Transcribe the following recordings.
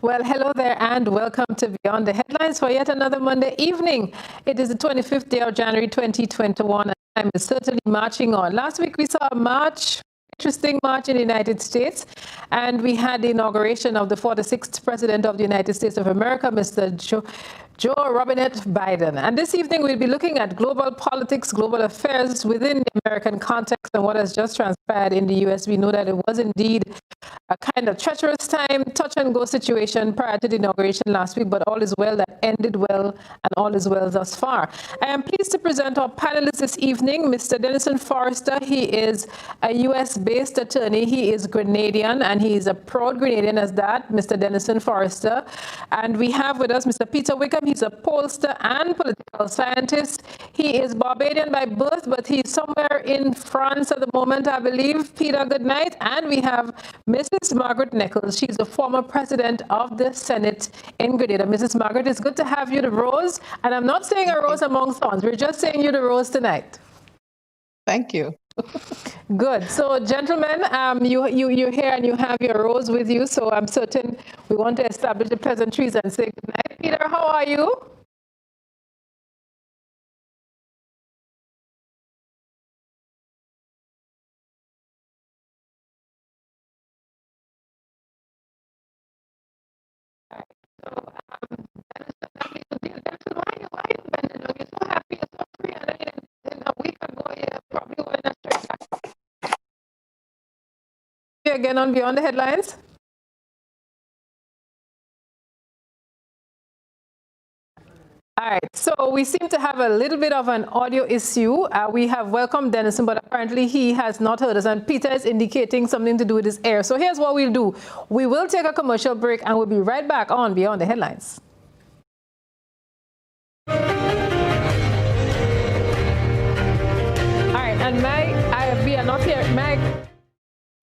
Well, hello there and welcome to Beyond the Headlines for yet another Monday evening. It is the 25th day of January 2021 and time is certainly marching on. Last week we saw a march, interesting march in the United States, and we had the inauguration of the 46th President of the United States of America, Mr. Joe Robinette Biden. And this evening we'll be looking at global politics, global affairs within the American context and what has just transpired in the U.S. We know that it was indeed a kind of treacherous time, touch-and-go situation prior to the inauguration last week, but all is well that ended well and all is well thus far. I am pleased to present our panelists this evening, Mr. Dennison Forrester. He is a U.S.-based attorney. He is Grenadian, and he is a proud Grenadian as that, Mr. Dennison Forrester. And we have with us Mr. Peter Wickham. He's a pollster and political scientist. He is Barbadian by birth, but he's somewhere in France at the moment, I believe. Peter, good night. And we have Mrs. Margaret Nichols. She's the former president of the Senate in Grenada. Mrs. Margaret, it's good to have you, the rose. And I'm not saying a rose among thorns. We're just saying you the rose tonight. Thank you. Good. So, gentlemen, you're here and you have your rose with you. So I'm certain we want to establish the pleasantries and say good night. Peter, how are you? Again on Beyond the Headlines. All right, so we seem to have a little bit of an audio issue. We have welcomed Dennison, but apparently he has not heard us, and Peter is indicating something to do with his air. So here's what we'll do. We will take a commercial break, and we'll be right back on Beyond the Headlines. All right, and we are not here. Meg.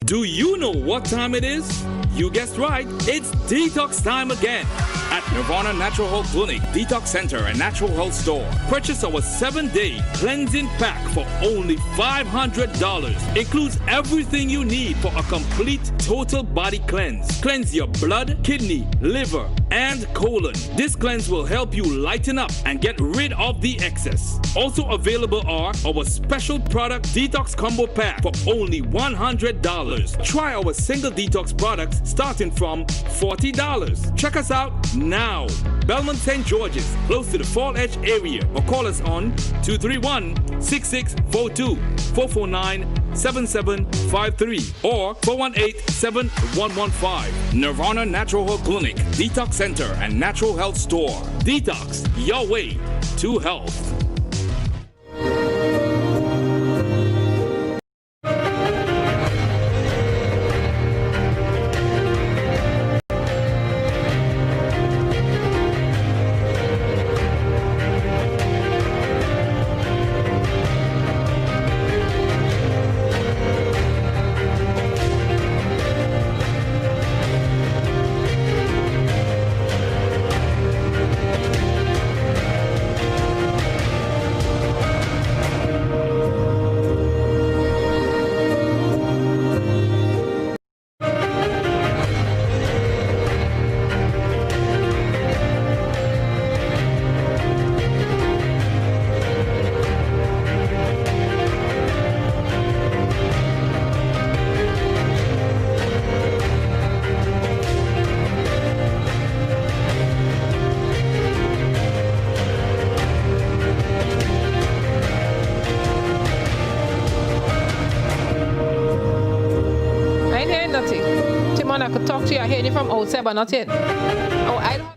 Do you know what time it is? You guessed right, it's detox time again at Nirvana Natural Health Clinic, Detox Center and Natural Health Store. Purchase our 7-day cleansing pack for only $500. Includes everything you need for a complete total body cleanse. Cleanse your blood, kidney, liver, and colon. This cleanse will help you lighten up and get rid of the excess. Also available are our special product Detox Combo Pack for only $100. Try our single detox products starting from $40. Check us out now. Belmont St. George's, close to the Fall Edge area, or call us on 231-6642, 449-7753, or 418-7115. Nirvana Natural Health Clinic, Detox Center, and Natural Health Store. Detox, your way to health. I could talk to you. I hear you from outside, but not yet. Oh, I don't.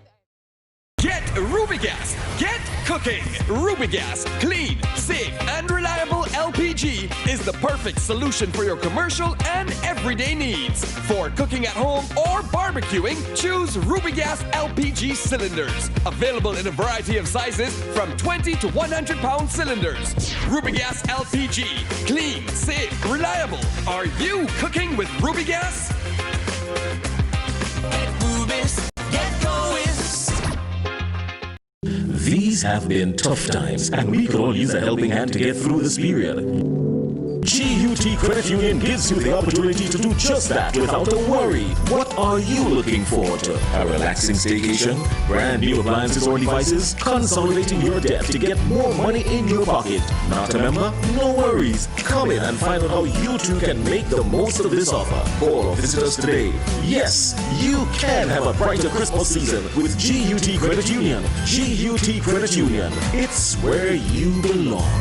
Get Rubigas. Get cooking. Rubigas, clean, safe, and reliable LPG is the perfect solution for your commercial and everyday needs. For cooking at home or barbecuing, choose Rubigas LPG cylinders. Available in a variety of sizes from 20 to 100 pound cylinders. Rubigas LPG, clean, safe, reliable. Are you cooking with Rubigas? These have been tough times, and we could all use a helping hand to get through this period. GUT Credit Union gives you the opportunity to do just that without a worry. What are you looking forward to? A relaxing staycation? Brand new appliances or devices? Consolidating your debt to get more money in your pocket? Not a member? No worries. Come in and find out how you too can make the most of this offer. Call or visit us today. Yes, you can have a brighter Christmas season with GUT Credit Union. GUT Credit Union. It's where you belong.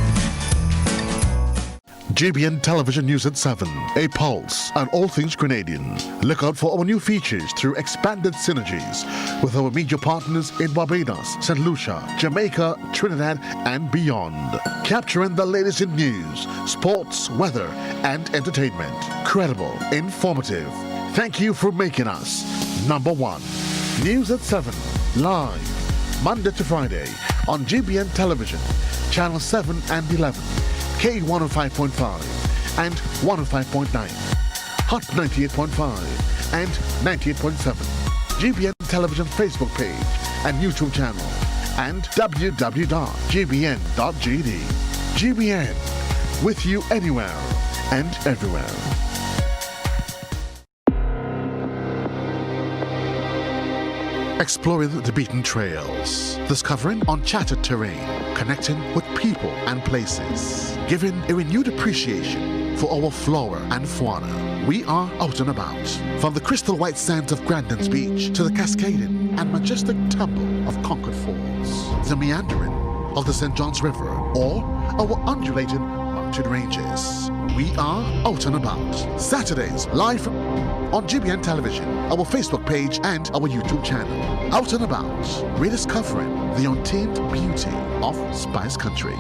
GBN Television News at 7, a pulse on all things Grenadian. Look out for our new features through expanded synergies with our media partners in Barbados, St. Lucia, Jamaica, Trinidad, and beyond. Capturing the latest in news, sports, weather, and entertainment. Credible, informative. Thank you for making us number one. News at 7, live, Monday to Friday on GBN Television, Channel 7 and 11. K105.5 and 105.9, Hot 98.5 and 98.7, GBN Television Facebook page and YouTube channel, and www.gbn.gd. GBN, with you anywhere and everywhere. Exploring the beaten trails, discovering uncharted terrain, connecting with people and places, giving a renewed appreciation for our flora and fauna. We are out and about, from the crystal white sands of Grandin's Beach to the cascading and majestic temple of Concord Falls, the meandering of the St. John's River, or our undulating mountain ranges. We are out and about. Saturdays, live on GBN Television, our Facebook page, and our YouTube channel. Out and about, rediscovering the untamed beauty of Spice Country.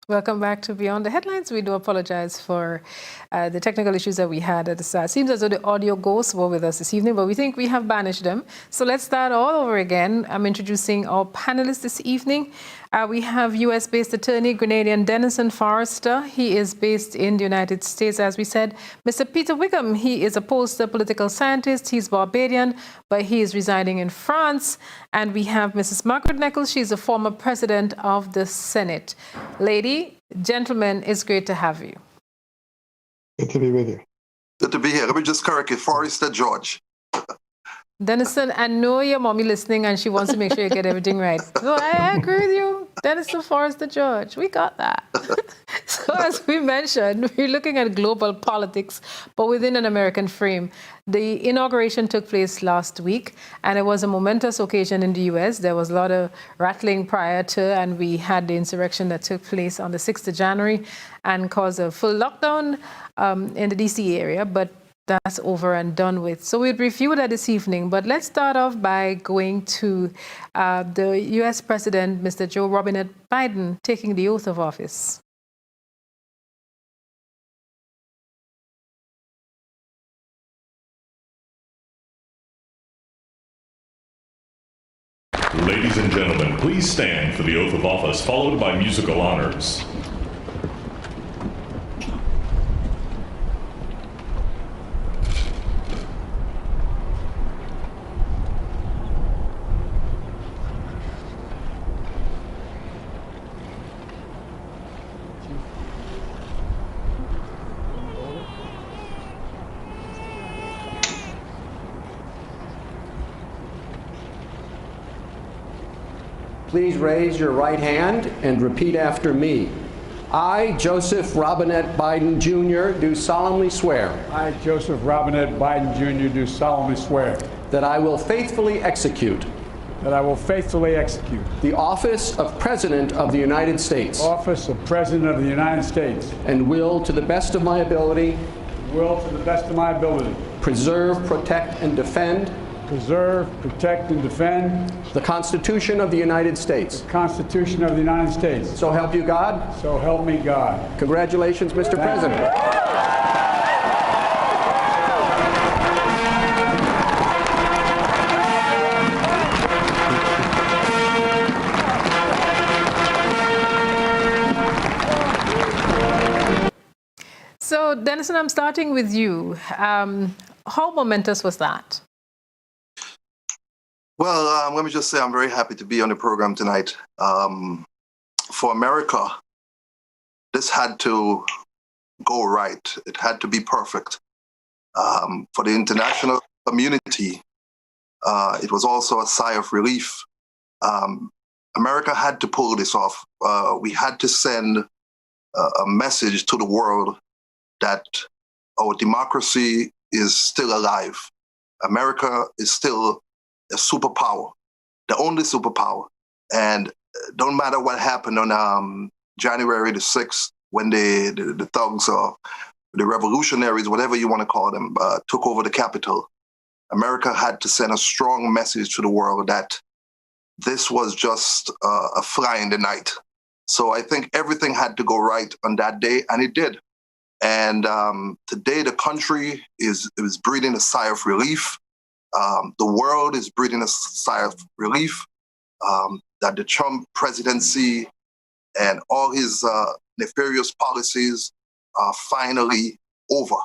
Welcome back to Beyond the Headlines. We do apologize for the technical issues that we had at the start. Seems as though the audio ghosts were with us this evening, but we think we have banished them. So let's start all over again. I'm introducing our panelists this evening. We have U.S.-based attorney, Grenadian Dennison Forrester. He is based in the United States, as we said. Mr. Peter Wickham, he is a Pollster political scientist. He's Barbadian, but he is residing in France. And we have Mrs. Margaret Nichols. She's a former president of the Senate. Lady, gentlemen, it's great to have you. Good to be with you. Good to be here. Let me just correct it. Forrester George. Dennison, I know your mommy listening and she wants to make sure you get everything right. So I agree with you. Dennison Forrester George. We got that. So as we mentioned, we're looking at global politics, but within an American frame. The inauguration took place last week, and it was a momentous occasion in the U.S. There was a lot of rattling prior to, and we had the insurrection that took place on the 6th of January and caused a full lockdown in the D.C. area, but that's over and done with. So we'll review that this evening, but let's start off by going to the U.S. President, Mr. Joe Robinette Biden, taking the oath of office. Ladies and gentlemen, please stand for the oath of office, followed by musical honors. Please raise your right hand and repeat after me. I, Joseph Robinette Biden Jr., do solemnly swear. I, Joseph Robinette Biden Jr., do solemnly swear. That I will faithfully execute. That I will faithfully execute. The office of President of the United States. Office of President of the United States. And will, to the best of my ability. Will, to the best of my ability. Preserve, protect, and defend. Preserve, protect, and defend. The Constitution of the United States. The Constitution of the United States. So help you God. So help me God. Congratulations, Mr. President. So, Dennison, I'm starting with you. How momentous was that? Well, let me just say I'm very happy to be on the program tonight. For America, this had to go right. It had to be perfect. For the international community, it was also a sigh of relief. America had to pull this off. We had to send a message to the world that our democracy is still alive. America is still a superpower, the only superpower. And don't matter what happened on January the 6th, when the thugs or the revolutionaries, whatever you want to call them, took over the Capitol, America had to send a strong message to the world that this was just a fly in the night. So I think everything had to go right on that day, and it did. And today the country is breathing a sigh of relief. The world is breathing a sigh of relief that the Trump presidency and all his nefarious policies are finally over.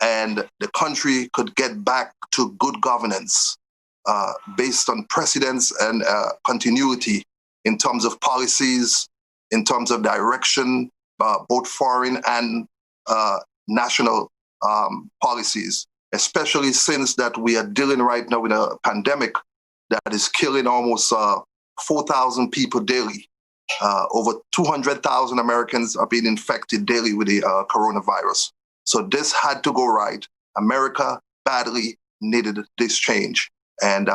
And the country could get back to good governance based on precedence and continuity in terms of policies, in terms of direction, both foreign and national policies, especially since that we are dealing right now with a pandemic that is killing almost 4,000 people daily. Over 200,000 Americans are being infected daily with the coronavirus. So this had to go right. America badly needed this change, and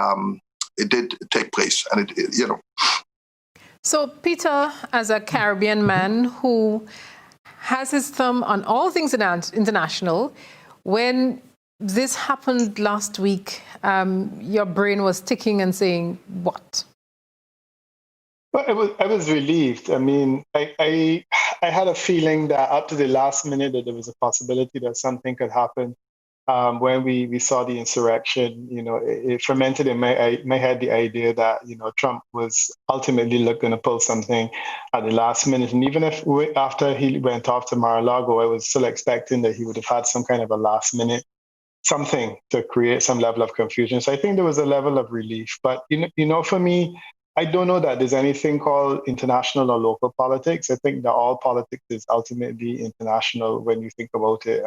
it did take place. And it. So Peter, as a Caribbean man who has his thumb on all things international, when this happened last week, your brain was ticking and saying, what? Well, I was relieved. I mean, I had a feeling that up to the last minute that there was a possibility that something could happen. When we saw the insurrection, it fermented in my head the idea that, Trump was ultimately going to pull something at the last minute. And even if after he went off to Mar-a-Lago, I was still expecting that he would have had some kind of a last minute something to create some level of confusion. So I think there was a level of relief. But, for me, I don't know that there's anything called international or local politics. I think that all politics is ultimately international when you think about it.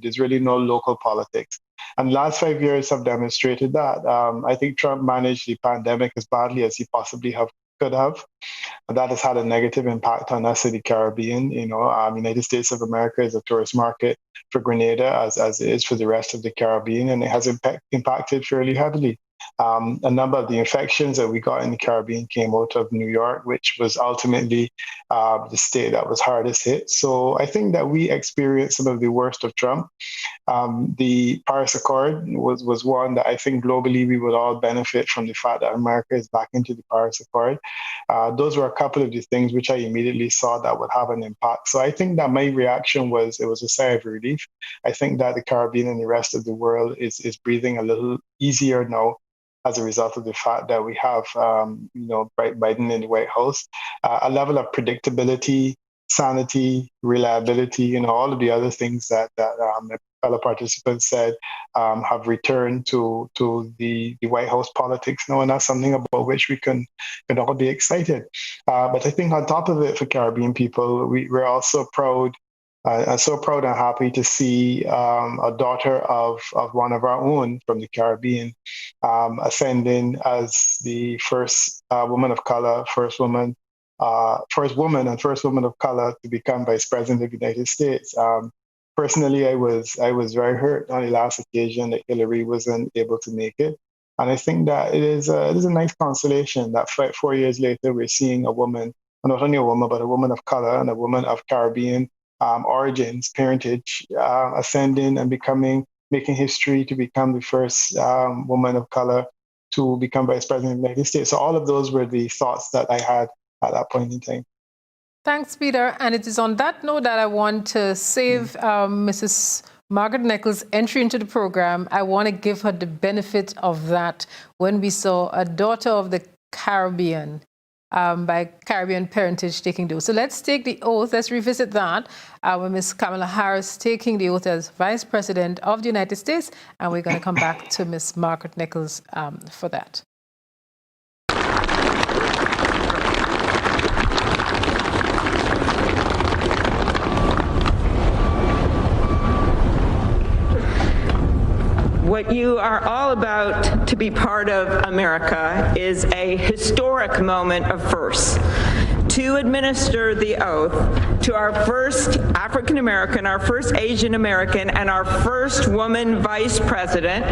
There's really no local politics. And the last 5 years have demonstrated that. I think Trump managed the pandemic as badly as he possibly could have. And that has had a negative impact on us in the Caribbean. United States of America is a tourist market for Grenada, as it is for the rest of the Caribbean, and it has impacted fairly heavily. A number of the infections that we got in the Caribbean came out of New York, which was ultimately the state that was hardest hit. So I think that we experienced some of the worst of Trump. The Paris Accord was one that I think globally we would all benefit from the fact that America is back into the Paris Accord. Those were a couple of the things which I immediately saw that would have an impact. So I think that my reaction was, it was a sigh of relief. I think that the Caribbean and the rest of the world is breathing a little easier now as a result of the fact that we have, Biden in the White House, a level of predictability, sanity, reliability, all of the other things that fellow participants said have returned to the White House politics now, and that's something about which we can all be excited. But I think on top of it, for Caribbean people, we're also proud I'm so proud and happy to see a daughter of one of our own from the Caribbean ascending as the first woman of color, first woman and first woman of color to become Vice President of the United States. Personally, I was very hurt on the last occasion that Hillary wasn't able to make it. And I think that it is a nice consolation that 4 years later, we're seeing a woman, not only a woman, but a woman of color and a woman of Caribbean origins, parentage, ascending and making history to become the first woman of color to become Vice President of the United States. So all of those were the thoughts that I had at that point in time. Thanks, Peter. And it is on that note that I want to save Mrs. Margaret Nichols' entry into the program. I want to give her the benefit of that when we saw a daughter of the Caribbean, by Caribbean parentage, taking the oath. So let's take the oath. Let's revisit that with Ms. Kamala Harris taking the oath as Vice President of the United States. And we're going to come back to Ms. Margaret Nichols for that. What you are all about to be part of, America, is a historic moment of firsts. To administer the oath to our first African American, our first Asian American, and our first woman Vice President,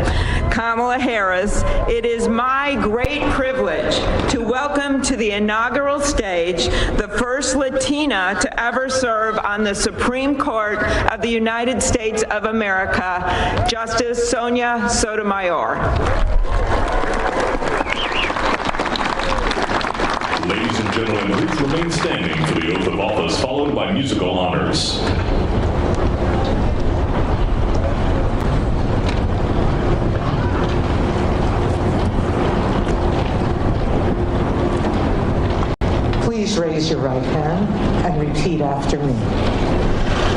Kamala Harris, it is my great privilege to welcome to the inaugural stage the first Latina to ever serve on the Supreme Court of the United States of America, Justice Sonia Sotomayor. Ladies and gentlemen, please remain standing for the oath of office, followed by musical honors. Please raise your right hand and repeat after me.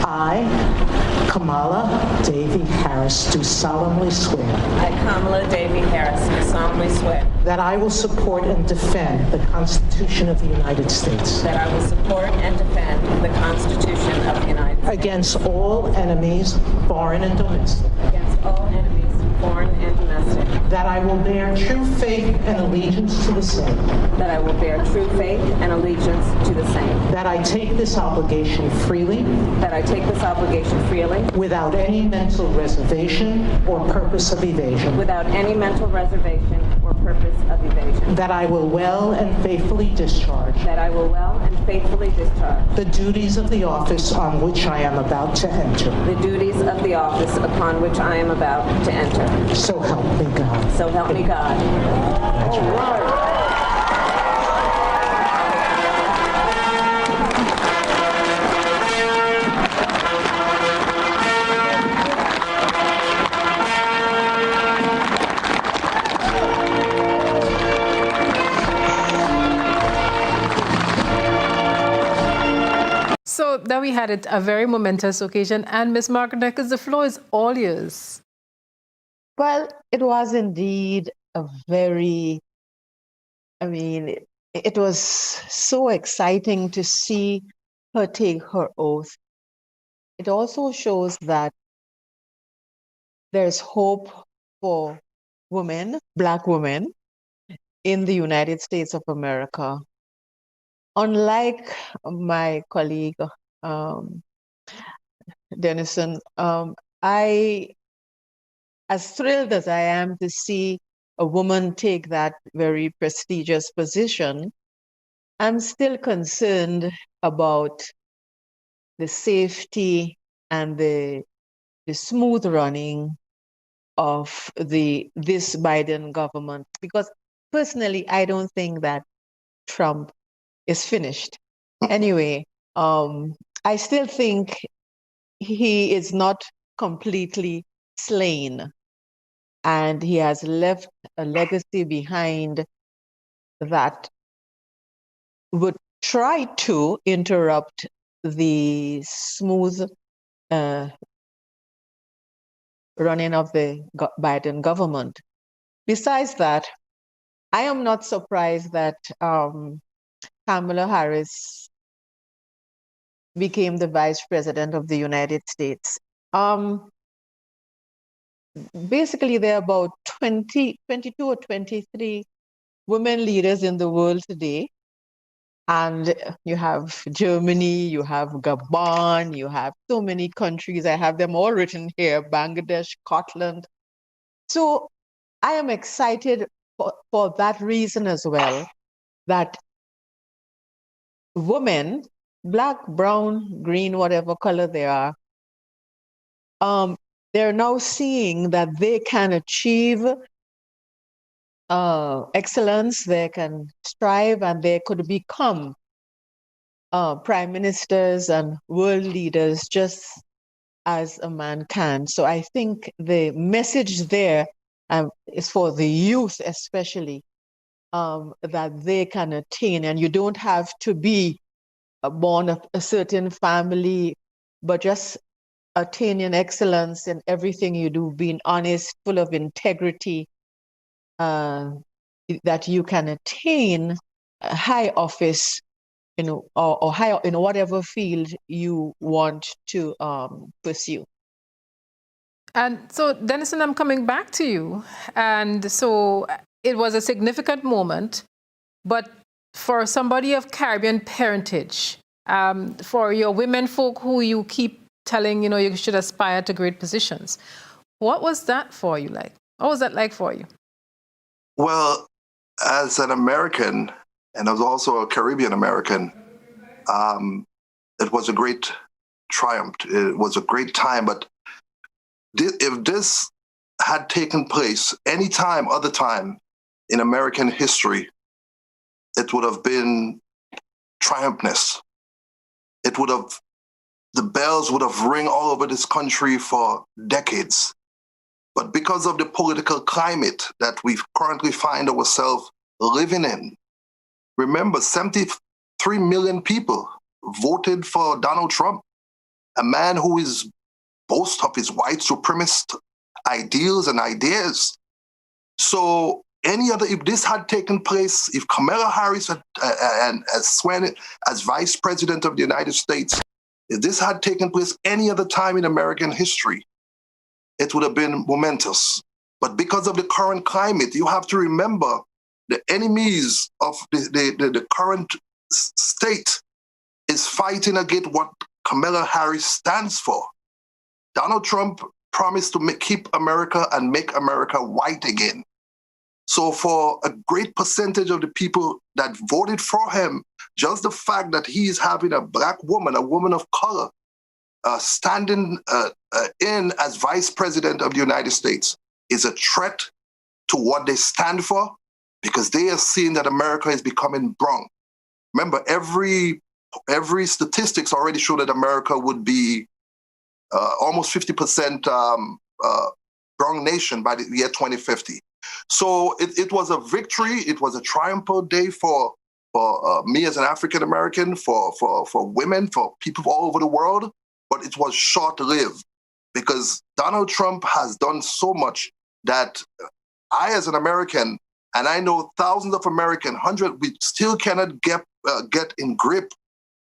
I, Kamala Davy Harris, do solemnly swear. I, Kamala Davy Harris, do solemnly swear. That I will support and defend the Constitution of the United States. That I will support and defend the Constitution of the United States. Against all enemies, foreign and domestic. Against all enemies, foreign and domestic. That I will bear true faith and allegiance to the same. That I will bear true faith and allegiance to the same. That I take this obligation freely. That I take this obligation freely. Without any mental reservation or purpose of evasion. Without any mental reservation or purpose of evasion. That I will well and faithfully discharge. That I will well and faithfully discharge. The duties of the office on which I am about to enter. The duties of the office upon which I am about to enter. So help me God. So help me God. All right. So there we had it, a very momentous occasion. And Ms. Margaret Nichols, the floor is all yours. Well, it was indeed a very, it was so exciting to see her take her oath. It also shows that there's hope for women, Black women, in the United States of America. Unlike my colleague, Dennison, as thrilled as I am to see a woman take that very prestigious position, I'm still concerned about the safety and the smooth running of this Biden government, because personally, I don't think that Trump is finished. Anyway, I still think he is not completely slain, and he has left a legacy behind that would try to interrupt the smooth running of the Biden government. Besides that, I am not surprised that Kamala Harris became the Vice President of the United States. Basically, there are about 22 or 23 women leaders in the world today. And you have Germany, you have Gabon, you have so many countries. I have them all written here, Bangladesh, Scotland. So I am excited for that reason as well, that women, black, brown, green, whatever color they are, they're now seeing that they can achieve excellence, they can strive, and they could become prime ministers and world leaders just as a man can. So I think the message there is for the youth especially, that they can attain, and you don't have to be born of a certain family, but just attaining excellence in everything you do, being honest, full of integrity, that you can attain a high office, or high in whatever field you want to pursue. And so, Dennison, I'm coming back to you. And so it was a significant moment, but for somebody of Caribbean parentage, for your women folk who you keep telling, you should aspire to great positions, what was that for you like? What was that like for you? Well, as an American, and I was also a Caribbean American, it was a great triumph. It was a great time. But if this had taken place any time, other time in American history, it would have been triumphantness. The bells would have rung all over this country for decades. But because of the political climate that we currently find ourselves living in, remember, 73 million people voted for Donald Trump, a man who is boast of his white supremacist ideals and ideas. So if this had taken place, if Kamala Harris had sworn in as Vice President of the United States, if this had taken place any other time in American history, it would have been momentous. But because of the current climate, you have to remember the enemies of the current state is fighting against what Kamala Harris stands for. Donald Trump promised to keep America and make America white again. So for a great percentage of the people that voted for him, just the fact that he is having a black woman, a woman of color, standing in as Vice President of the United States is a threat to what they stand for, because they are seeing that America is becoming brown. Remember, every statistics already show that America would be almost 50% brown nation by the year 2050. So it was a victory. It was a triumphal day for me as an African American, for women, for people all over the world. But it was short-lived because Donald Trump has done so much that I, as an American, and I know thousands of Americans, hundreds, we still cannot get in grip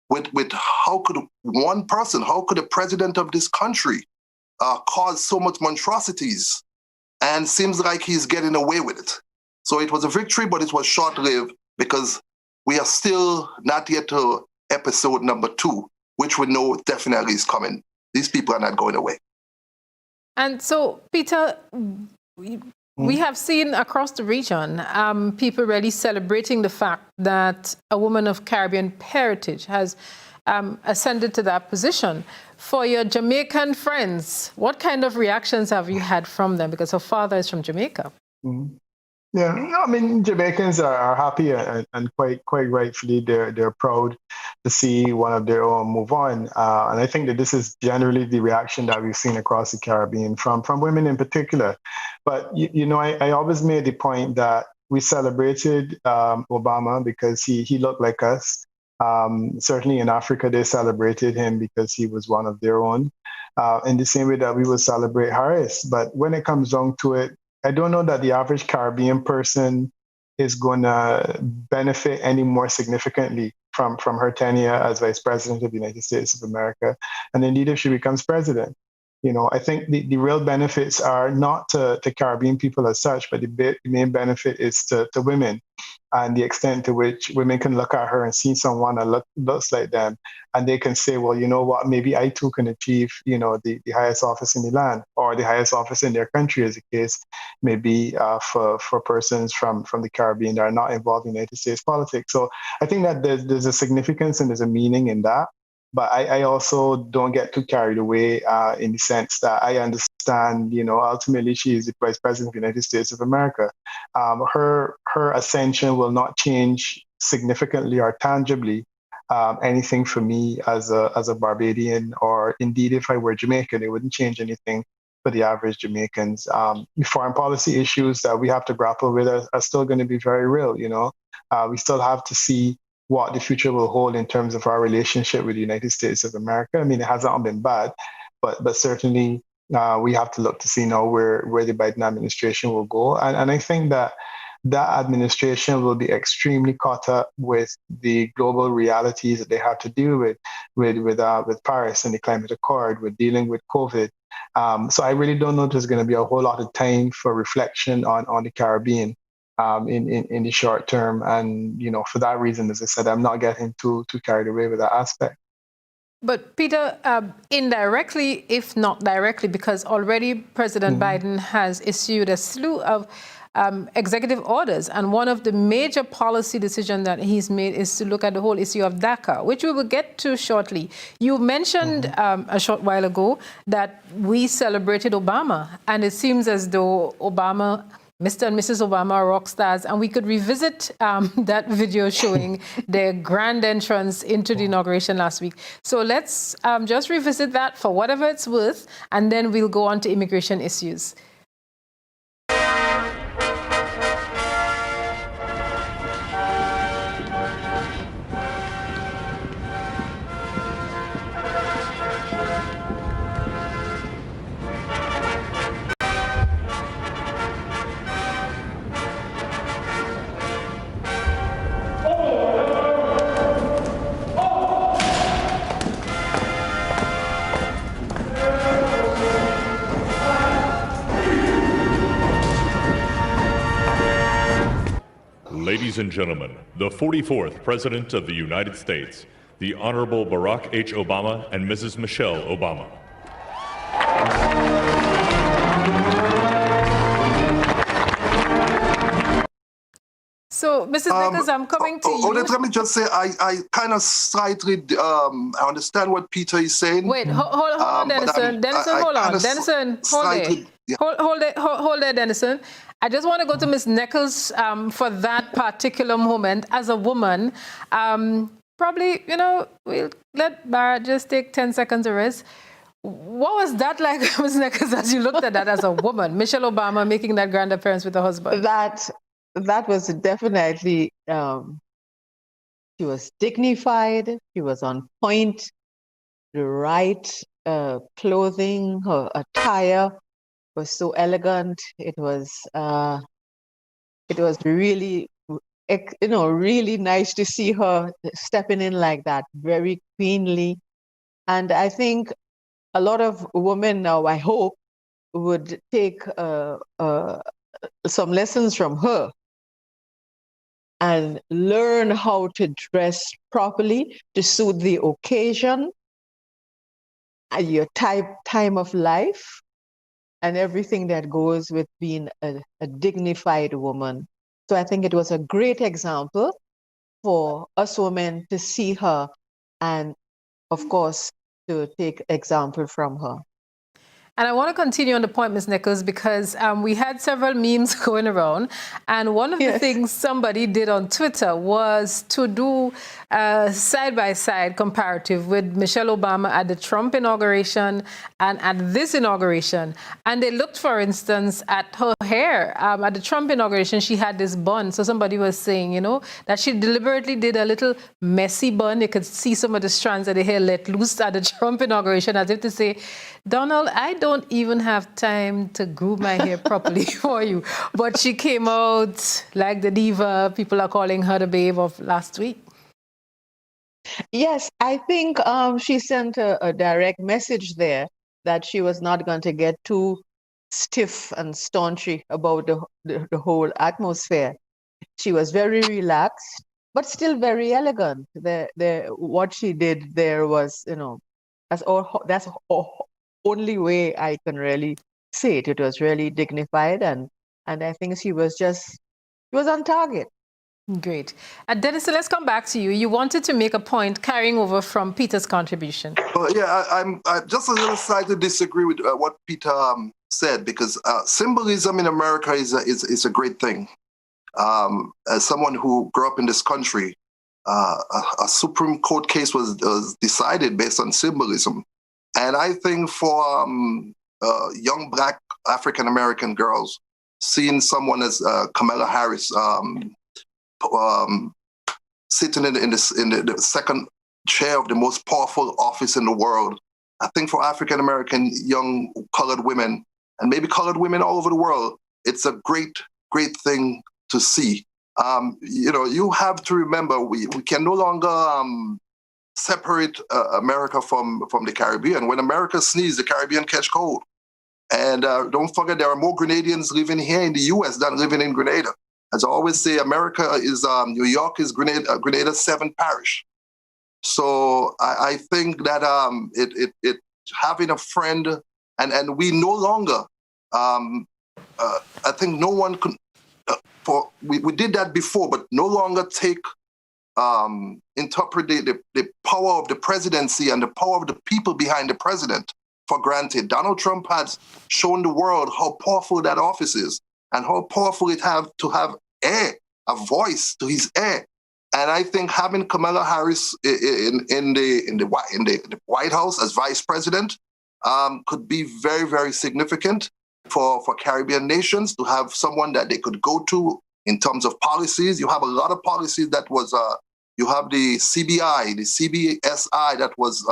with how could one person, how could the president of this country cause so much monstrosities, and seems like he's getting away with it. So it was a victory, but it was short-lived because we are still not yet to episode number 2, which we know definitely is coming. These people are not going away. And so, Peter, we have seen across the region people really celebrating the fact that a woman of Caribbean heritage has ascended to that position. For your Jamaican friends, what kind of reactions have you had from them? Because her father is from Jamaica. Mm-hmm. Yeah, I mean, Jamaicans are happy and quite rightfully they're proud to see one of their own move on. And I think that this is generally the reaction that we've seen across the Caribbean from women in particular. But, I always made the point that we celebrated Obama because he looked like us. Certainly in Africa, they celebrated him because he was one of their own, in the same way that we would celebrate Harris. But when it comes down to it, I don't know that the average Caribbean person is going to benefit any more significantly from her tenure as Vice President of the United States of America, and indeed if she becomes president. I think the real benefits are not to Caribbean people as such, but the main benefit is to women, and the extent to which women can look at her and see someone that looks like them, and they can say, well, you know what, maybe I too can achieve, the highest office in the land, or the highest office in their country, as the case may be for persons from the Caribbean that are not involved in United States politics. So I think that there's a significance and there's a meaning in that. But I also don't get too carried away in the sense that I understand, ultimately she is the Vice President of the United States of America. Her ascension will not change significantly or tangibly anything for me as a Barbadian, or indeed if I were Jamaican, it wouldn't change anything for the average Jamaicans. Foreign policy issues that we have to grapple with are still going to be very real. We still have to see what the future will hold in terms of our relationship with the United States of America. I mean, it hasn't all been bad, but certainly we have to look to see now where the Biden administration will go. And I think that administration will be extremely caught up with the global realities that they have to deal with Paris and the climate accord, with dealing with COVID. So I really don't know if there's going to be a whole lot of time for reflection on the Caribbean in the short term. And, for that reason, as I said, I'm not getting too carried away with that aspect. But Peter, indirectly, if not directly, because already President Biden has issued a slew of executive orders. And one of the major policy decisions that he's made is to look at the whole issue of DACA, which we will get to shortly. You mentioned a short while ago that we celebrated Obama, and it seems as though Mr. and Mrs. Obama are rock stars, and we could revisit that video showing their grand entrance into the inauguration last week. So let's just revisit that for whatever it's worth, and then we'll go on to immigration issues. Ladies and gentlemen, the 44th President of the United States, the Honorable Barack H. Obama and Mrs. Michelle Obama. So, Mrs. Nichols, I'm coming to you. Odette, let me just say, I kind of slightly I understand what Peter is saying. Wait, hold on, Dennison. Dennison, hold on. Dennison, hold there, Dennison. I just want to go to Ms. Nichols for that particular moment. As a woman, probably, we'll let Barrett just take 10 seconds to rest. What was that like, Ms. Nichols, as you looked at that as a woman? Michelle Obama making that grand appearance with her husband. That was definitely, she was dignified, she was on point, the right clothing, her attire was so elegant. It was really, really nice to see her stepping in like that, very queenly. And I think a lot of women now, I hope, would take some lessons from her and learn how to dress properly to suit the occasion and your time of life and everything that goes with being a dignified woman. So I think it was a great example for us women to see her and, of course, to take example from her. And I want to continue on the point, Ms. Nichols, because we had several memes going around. And one of the things somebody did on Twitter was to do a side-by-side comparative with Michelle Obama at the Trump inauguration and at this inauguration. And they looked, for instance, at her hair. At the Trump inauguration, she had this bun. So somebody was saying, that she deliberately did a little messy bun. You could see some of the strands of the hair let loose at the Trump inauguration, as if to say, Donald, I don't even have time to groom my hair properly for you. But she came out like the diva. People are calling her the babe of last week. Yes, I think she sent a direct message there that she was not going to get too stiff and staunchy about the whole atmosphere. She was very relaxed, but still very elegant. What she did there was, that's only way I can really say it. It was really dignified, and I think she was on target. Great. Dennison, let's come back to you. You wanted to make a point carrying over from Peter's contribution. Well, yeah, I'm just a little slightly disagree with what Peter said, because symbolism in America is a great thing. As someone who grew up in this country, a Supreme Court case was decided based on symbolism. And I think for young Black African-American girls, seeing someone as Kamala Harris sitting in the second chair of the most powerful office in the world, I think for African-American young colored women, and maybe colored women all over the world, it's a great, great thing to see. You have to remember, we can no longer separate America from the Caribbean. When America sneezes, the Caribbean catch cold. And don't forget, there are more Grenadians living here in the U.S. than living in Grenada. As I always say, America is, New York is Grenada's 7th parish. So I think that it having a friend, and we no longer, I think no one could, we did that before, but no longer interpret the power of the presidency and the power of the people behind the president for granted. Donald Trump has shown the world how powerful that office is and how powerful it have to have a voice to his heir. And I think having Kamala Harris in the White House as vice president could be very, very significant for Caribbean nations, to have someone that they could go to in terms of policies. You have a lot of policies that was, you have the CBI, the CBSI that was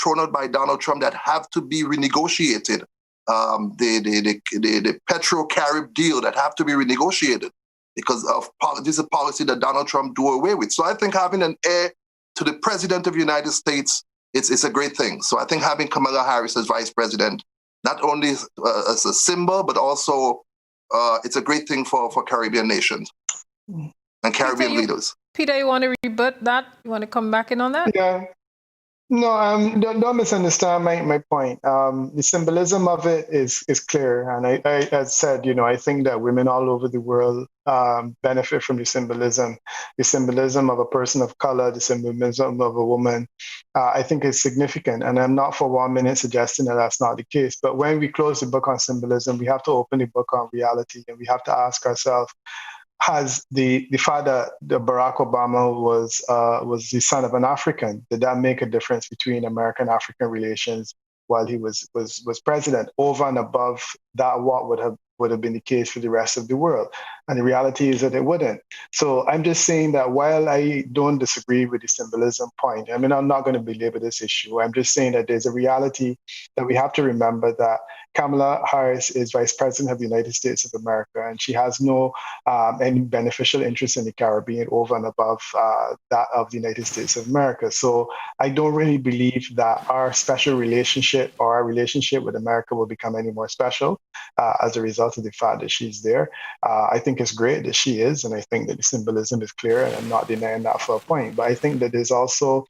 thrown out by Donald Trump that have to be renegotiated. The Petro-Carib deal that have to be renegotiated because of this is a policy that Donald Trump do away with. So I think having an heir to the president of the United States, it's a great thing. So I think having Kamala Harris as vice president, not only as a symbol, but also it's a great thing for Caribbean nations and Caribbean leaders. Peter, you want to rebut that? You want to come back in on that? Yeah. No, don't misunderstand my point. The symbolism of it is clear. And I said, I think that women all over the world benefit from the symbolism of a person of color, the symbolism of a woman, I think is significant. And I'm not for 1 minute suggesting that that's not the case. But when we close the book on symbolism, we have to open the book on reality, and we have to ask ourselves, has the father, Barack Obama, was the son of an African? Did that make a difference between American-African relations while he was president, over and above that what would have been the case for the rest of the world? And the reality is that it wouldn't. So I'm just saying that while I don't disagree with the symbolism point, I mean, I'm not going to belabor this issue. I'm just saying that there's a reality that we have to remember, that Kamala Harris is Vice President of the United States of America, and she has no any beneficial interest in the Caribbean over and above that of the United States of America. So I don't really believe that our special relationship or our relationship with America will become any more special as a result of the fact that she's there. I think it's great that she is, and I think that the symbolism is clear, and I'm not denying that for a point. But I think that there's also,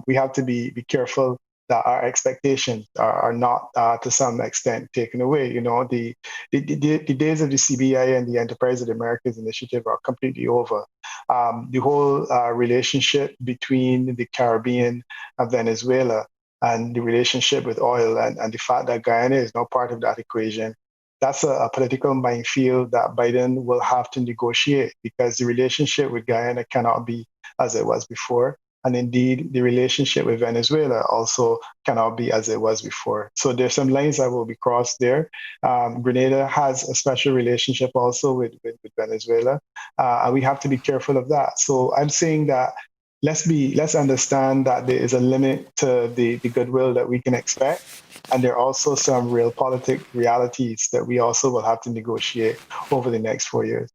we have to be careful that our expectations are not to some extent taken away. The days of the CBI and the Enterprise of the Americas initiative are completely over. The whole relationship between the Caribbean and Venezuela and the relationship with oil and the fact that Guyana is now part of that equation, that's a political minefield that Biden will have to negotiate, because the relationship with Guyana cannot be as it was before. And indeed, the relationship with Venezuela also cannot be as it was before. So there's some lines that will be crossed there. Grenada has a special relationship also with Venezuela, and we have to be careful of that. So I'm saying that let's understand that there is a limit to the goodwill that we can expect. And there are also some realpolitik realities that we also will have to negotiate over the next 4 years.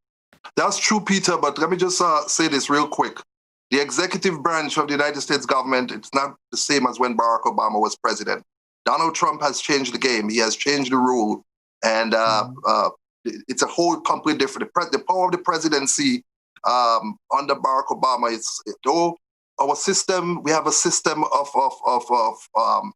That's true, Peter, but let me just say this real quick. The executive branch of the United States government, it's not the same as when Barack Obama was president. Donald Trump has changed the game. He has changed the rule. And it's a whole completely different. The power of the presidency under Barack Obama is, though our system, we have a system of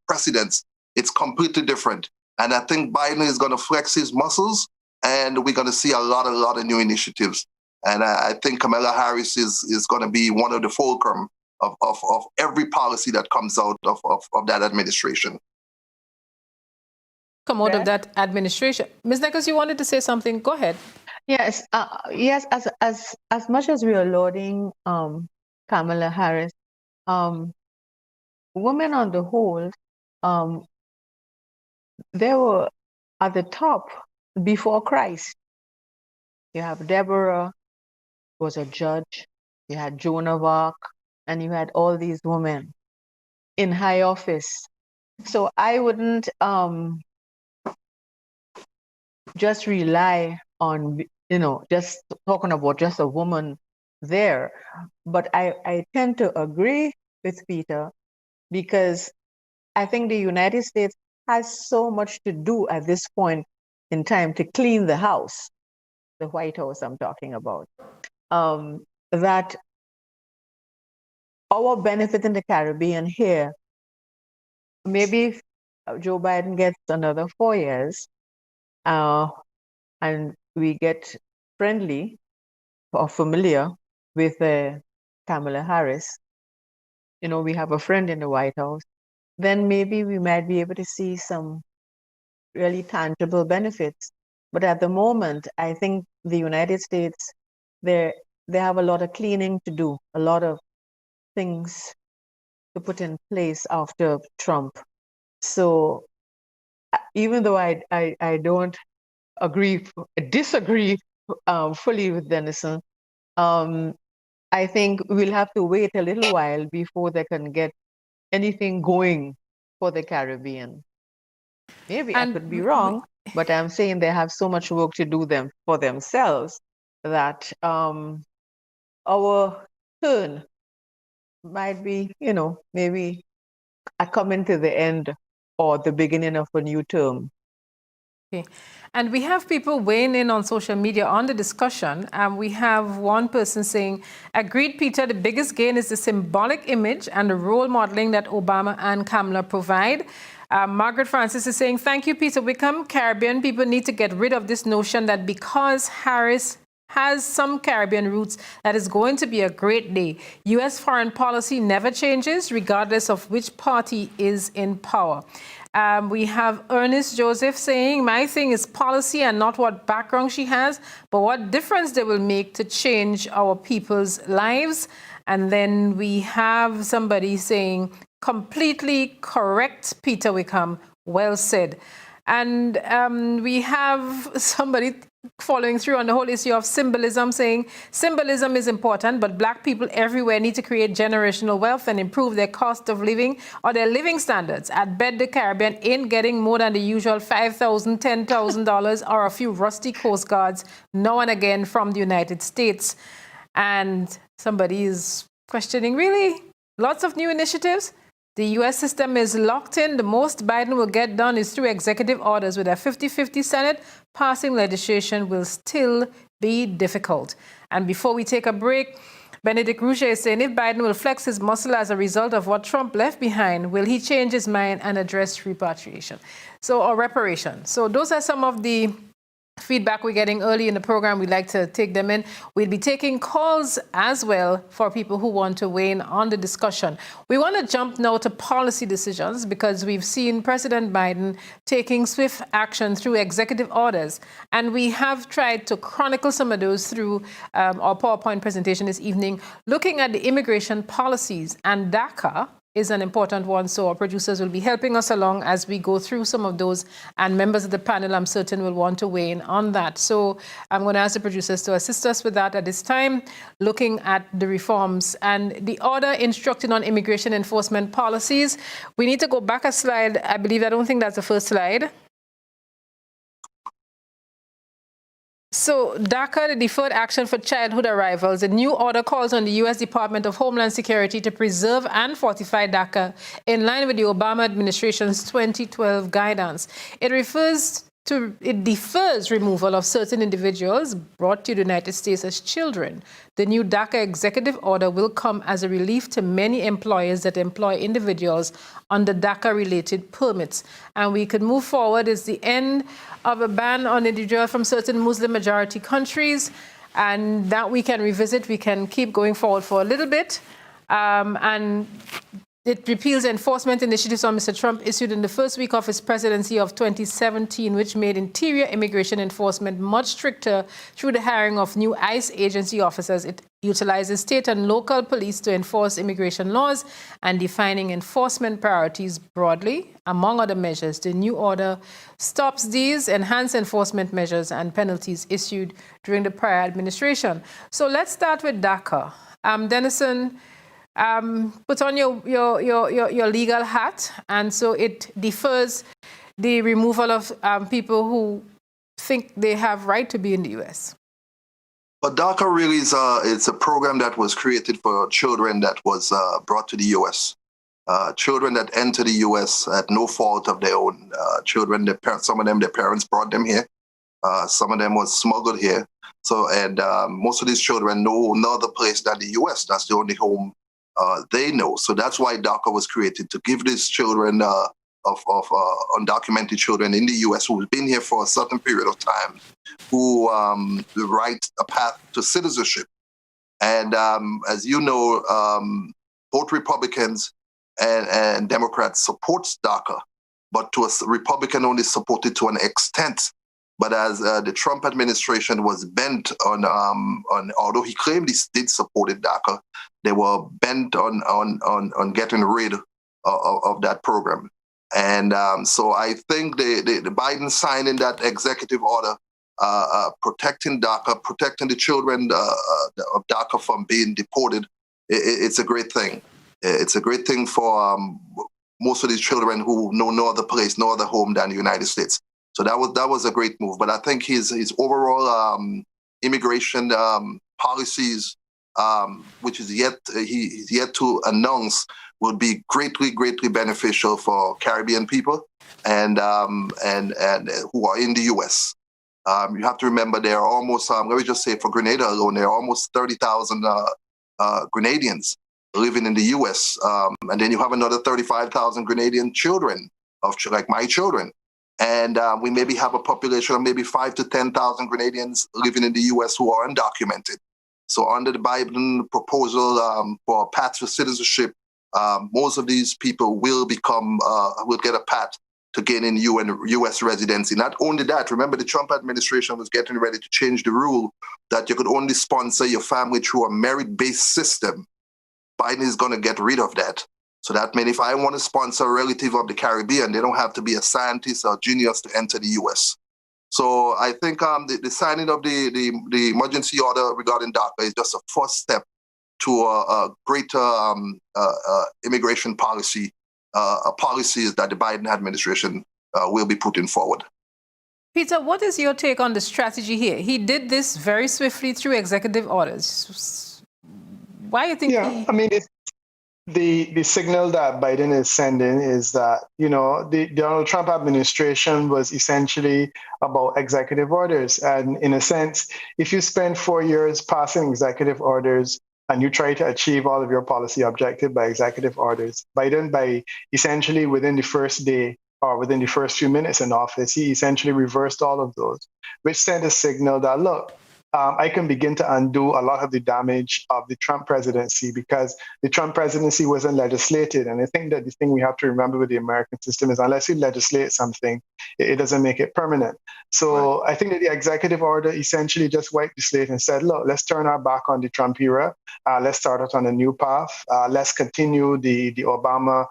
precedents. It's completely different. And I think Biden is going to flex his muscles, and we're going to see a lot of new initiatives. And I think Kamala Harris is going to be one of the fulcrum of every policy that comes out of that administration. Come out of that administration. Ms. Nichols, you wanted to say something? Go ahead. Yes, yes. As much as we are lauding Kamala Harris, women on the whole, they were at the top before Christ. You have Deborah, who was a judge. You had Joan of Arc, and you had all these women in high office. So I wouldn't just rely on, just talking about just a woman there. But I tend to agree with Peter, because I think the United States has so much to do at this point in time to clean the house, the White House I'm talking about, that our benefit in the Caribbean here, maybe if Joe Biden gets another 4 years, and we get friendly or familiar with Kamala Harris, we have a friend in the White House, then maybe we might be able to see some really tangible benefits. But at the moment, I think the United States, they have a lot of cleaning to do, a lot of things to put in place after Trump. So even though I don't disagree fully with Dennison, I think we'll have to wait a little while before they can get anything going for the Caribbean. Maybe I could be wrong, but I'm saying they have so much work to do for themselves that our turn might be, maybe coming to the end or the beginning of a new term. Okay. And we have people weighing in on social media on the discussion. We have one person saying, agreed, Peter, the biggest gain is the symbolic image and the role modeling that Obama and Kamala provide. Margaret Francis is saying, thank you, Peter Wickham. Caribbean people need to get rid of this notion that because Harris has some Caribbean roots, that is going to be a great day. U.S. foreign policy never changes, regardless of which party is in power. We have Ernest Joseph saying, my thing is policy and not what background she has, but what difference they will make to change our people's lives. And then we have somebody saying, completely correct, Peter Wickham, well said. And we have somebody following through on the whole issue of symbolism, saying symbolism is important, but Black people everywhere need to create generational wealth and improve their cost of living or their living standards. At bed, the Caribbean ain't getting more than the usual $5,000, $10,000 or a few rusty Coast Guards now and again from the United States. And somebody is questioning, really? Lots of new initiatives? The U.S. system is locked in. The most Biden will get done is through executive orders. With a 50-50 Senate, passing legislation will still be difficult. And before we take a break, Benedict Rouge is saying, if Biden will flex his muscle as a result of what Trump left behind, will he change his mind and address repatriation? Or reparation. So those are some of the feedback we're getting early in the program. We'd like to take them in. We'll be taking calls as well for people who want to weigh in on the discussion. We want to jump now to policy decisions because we've seen President Biden taking swift action through executive orders. And we have tried to chronicle some of those through our PowerPoint presentation this evening, looking at the immigration policies, and DACA is an important one. So our producers will be helping us along as we go through some of those, and members of the panel, I'm certain, will want to weigh in on that. So I'm going to ask the producers to assist us with that at this time, looking at the reforms and the order instructing on immigration enforcement policies. We need to go back a slide. I don't think that's the first slide. So DACA, the Deferred Action for Childhood Arrivals, a new order calls on the U.S. Department of Homeland Security to preserve and fortify DACA in line with the Obama administration's 2012 guidance. It defers removal of certain individuals brought to the United States as children. The new DACA executive order will come as a relief to many employers that employ individuals under DACA-related permits. And we could move forward. It's the end of a ban on individuals from certain Muslim-majority countries, and that we can revisit. We can keep going forward for a little bit. And it repeals enforcement initiatives on Mr. Trump issued in the first week of his presidency of 2017, which made interior immigration enforcement much stricter through the hiring of new ICE agency officers. It utilizes state and local police to enforce immigration laws and defining enforcement priorities broadly. Among other measures, the new order stops these enhanced enforcement measures and penalties issued during the prior administration. So let's start with DACA. Dennison, put on your legal hat, and so it defers the removal of people who think they have right to be in the U.S. But DACA really is it's a program that was created for children that was brought to the U.S. Children that enter the U.S. at no fault of their own. Children, some of them, their parents brought them here. Some of them was smuggled here. So, and most of these children know no other place than the U.S. That's the only home they know. So that's why DACA was created, to give these children of undocumented children in the U.S. who've been here for a certain period of time, who the right a path to citizenship. And as you know, both Republicans and Democrats support DACA, but to a Republican only supported to an extent. But as the Trump administration was bent on although he claimed he did support DACA, they were bent on getting rid of that program. And so I think the Biden signing that executive order, protecting DACA, protecting the children of DACA from being deported, it's a great thing. It's a great thing for most of these children who know no other place, no other home than the United States. So that was a great move. But I think his overall immigration policies, which is he's yet to announce, will be greatly beneficial for Caribbean people and who are in the U.S. You have to remember there are almost, let me just say for Grenada alone, there are almost 30,000 Grenadians living in the U.S. And then you have another 35,000 Grenadian children, like my children. And we maybe have a population of maybe 5,000 to 10,000 Grenadians living in the U.S. who are undocumented. So under the Biden proposal for a path to citizenship, most of these people will get a path to gaining U.S. residency. Not only that, remember the Trump administration was getting ready to change the rule that you could only sponsor your family through a merit-based system. Biden is going to get rid of that. So that means if I want to sponsor a relative of the Caribbean, they don't have to be a scientist or genius to enter the U.S. So I think the signing of the emergency order regarding DACA is just a first step to a greater immigration policy, policies that the Biden administration will be putting forward. Peter, what is your take on the strategy here? He did this very swiftly through executive orders. Why do you think I mean, the signal that Biden is sending is that, the Donald Trump administration was essentially about executive orders. And in a sense, if you spend 4 years passing executive orders and you try to achieve all of your policy objective by executive orders, Biden, by essentially within the first day or within the first few minutes in office, he essentially reversed all of those, which sent a signal that, look, I can begin to undo a lot of the damage of the Trump presidency, because the Trump presidency wasn't legislated. And I think that the thing we have to remember with the American system is unless you legislate something, it doesn't make it permanent. So right. I think that the executive order essentially just wiped the slate and said, look, let's turn our back on the Trump era. Let's start out on a new path. Let's continue the Obama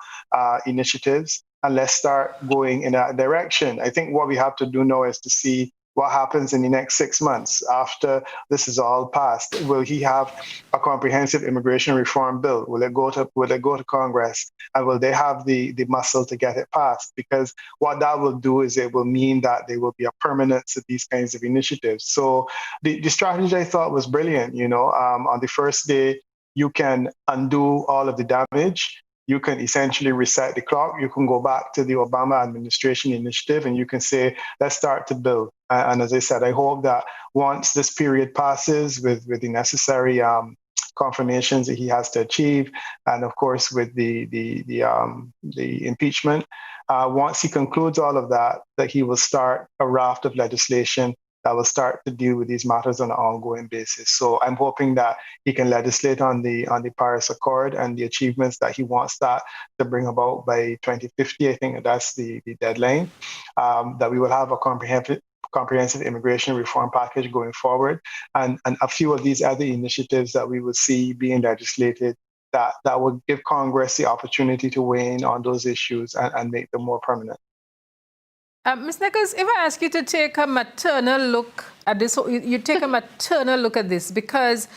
initiatives, and let's start going in that direction. I think what we have to do now is to see what happens in the next 6 months after this is all passed? Will he have a comprehensive immigration reform bill? Will it go to Congress? And will they have the muscle to get it passed? Because what that will do is it will mean that there will be a permanence to these kinds of initiatives. So the strategy I thought was brilliant. On the first day, you can undo all of the damage. You can essentially reset the clock. You can go back to the Obama administration initiative and you can say, let's start to build. And as I said, I hope that once this period passes with the necessary confirmations that he has to achieve, and of course with the impeachment, once he concludes all of that, that he will start a raft of legislation that will start to deal with these matters on an ongoing basis. So I'm hoping that he can legislate on the Paris Accord and the achievements that he wants that to bring about by 2050. I think that's the deadline, that we will have a comprehensive immigration reform package going forward, and a few of these other initiatives that we will see being legislated that will give Congress the opportunity to weigh in on those issues and make them more permanent. Ms. Nichols, if I ask you to take a maternal look at this, you take a maternal look at this, because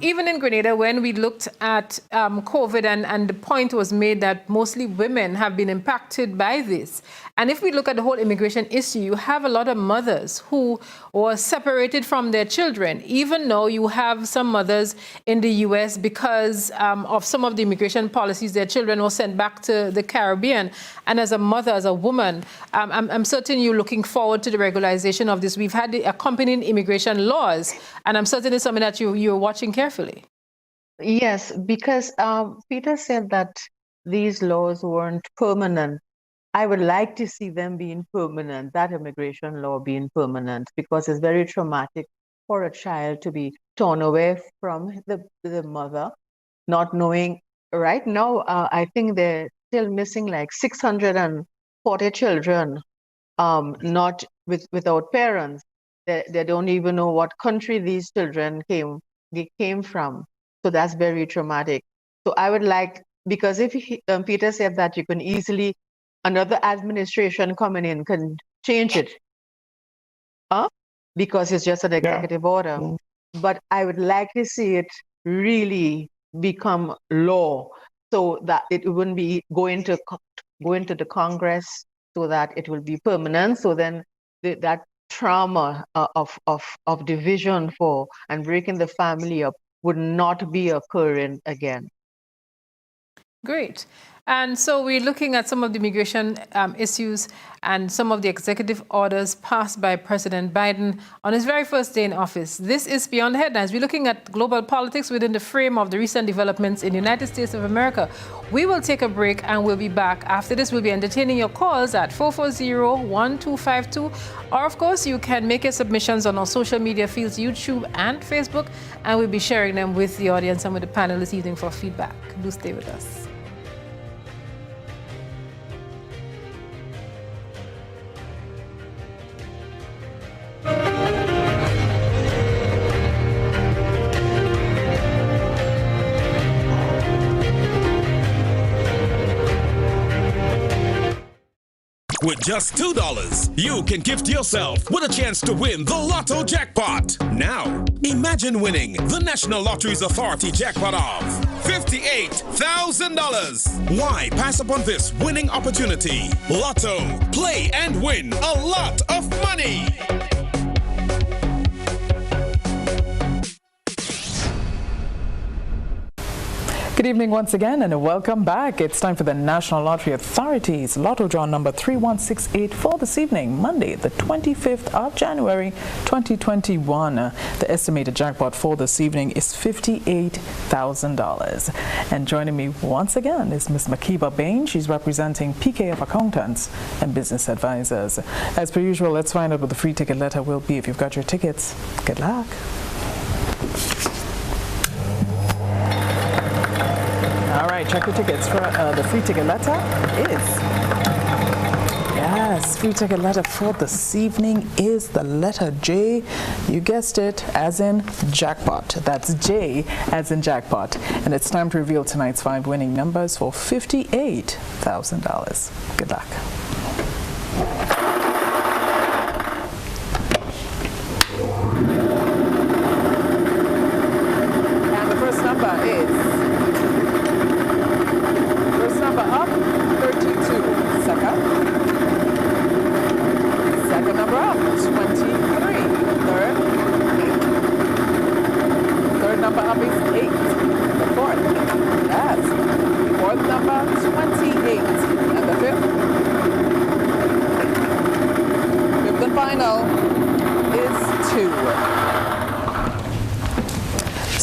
even in Grenada, when we looked at COVID and the point was made that mostly women have been impacted by this. And if we look at the whole immigration issue, you have a lot of mothers who were separated from their children. Even though you have some mothers in the U.S. because of some of the immigration policies, their children were sent back to the Caribbean. And as a mother, as a woman, I'm certain you're looking forward to the regularization of this. We've had the accompanying immigration laws, and I'm certain it's something that you're watching carefully. Yes, because Peter said that these laws weren't permanent. I would like to see them being permanent, that immigration law being permanent, because it's very traumatic for a child to be torn away from the mother, not knowing. Right now, I think they're still missing like 640 children, not without parents. They don't even know what country these children came from. So that's very traumatic. So I would like, because if Peter said that you can easily, another administration coming in can change it, because it's just an executive order. But I would like to see it really become law, so that it wouldn't be going to the Congress, so that it will be permanent. So then that trauma of division and breaking the family up would not be occurring again. Great. And so we're looking at some of the immigration issues and some of the executive orders passed by President Biden on his very first day in office. This is Beyond the Headlines. We're looking at global politics within the frame of the recent developments in the United States of America. We will take a break and we'll be back. After this, we'll be entertaining your calls at 440-1252. Or, of course, you can make your submissions on our social media fields, YouTube and Facebook, and we'll be sharing them with the audience and with the panel this evening for feedback. Do stay with us. With just $2, you can gift yourself with a chance to win the Lotto jackpot. Now, imagine winning the National Lotteries Authority jackpot of $58,000. Why pass upon this winning opportunity? Lotto, play and win a lot of money. Good evening once again and welcome back. It's time for the National Lottery Authority's Lotto draw number 3168 for this evening, Monday, the 25th of January, 2021. The estimated jackpot for this evening is $58,000. And joining me once again is Ms. Makiba Bain. She's representing PK of Accountants and Business Advisors. As per usual, let's find out what the free ticket letter will be. If you've got your tickets, good luck. All right, check your tickets. For the free ticket letter is, yes, free ticket letter for this evening is the letter J. You guessed it, as in jackpot. That's J as in jackpot. And it's time to reveal tonight's 5 winning numbers for $58,000. Good luck.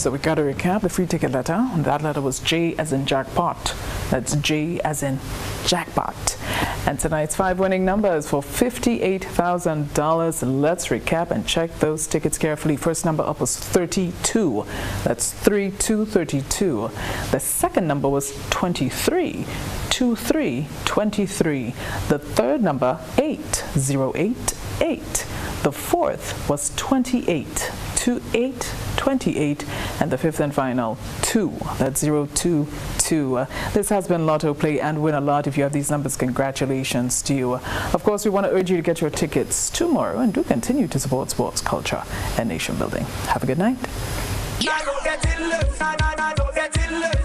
So we got to recap the free ticket letter. And that letter was J as in jackpot. That's J as in jackpot. And tonight's 5 winning numbers for $58,000. Let's recap and check those tickets carefully. First number up was 32. That's 3232. The second number was 23. 2323. The third number 8088. The fourth was 28. 2828. And the fifth and final 2. That's 022. This has been Lotto Play and Win a Lot. If you have these numbers, congratulations to you. Of course, we want to urge you to get your tickets tomorrow and do continue to support sports, culture, and nation building. Have a good night.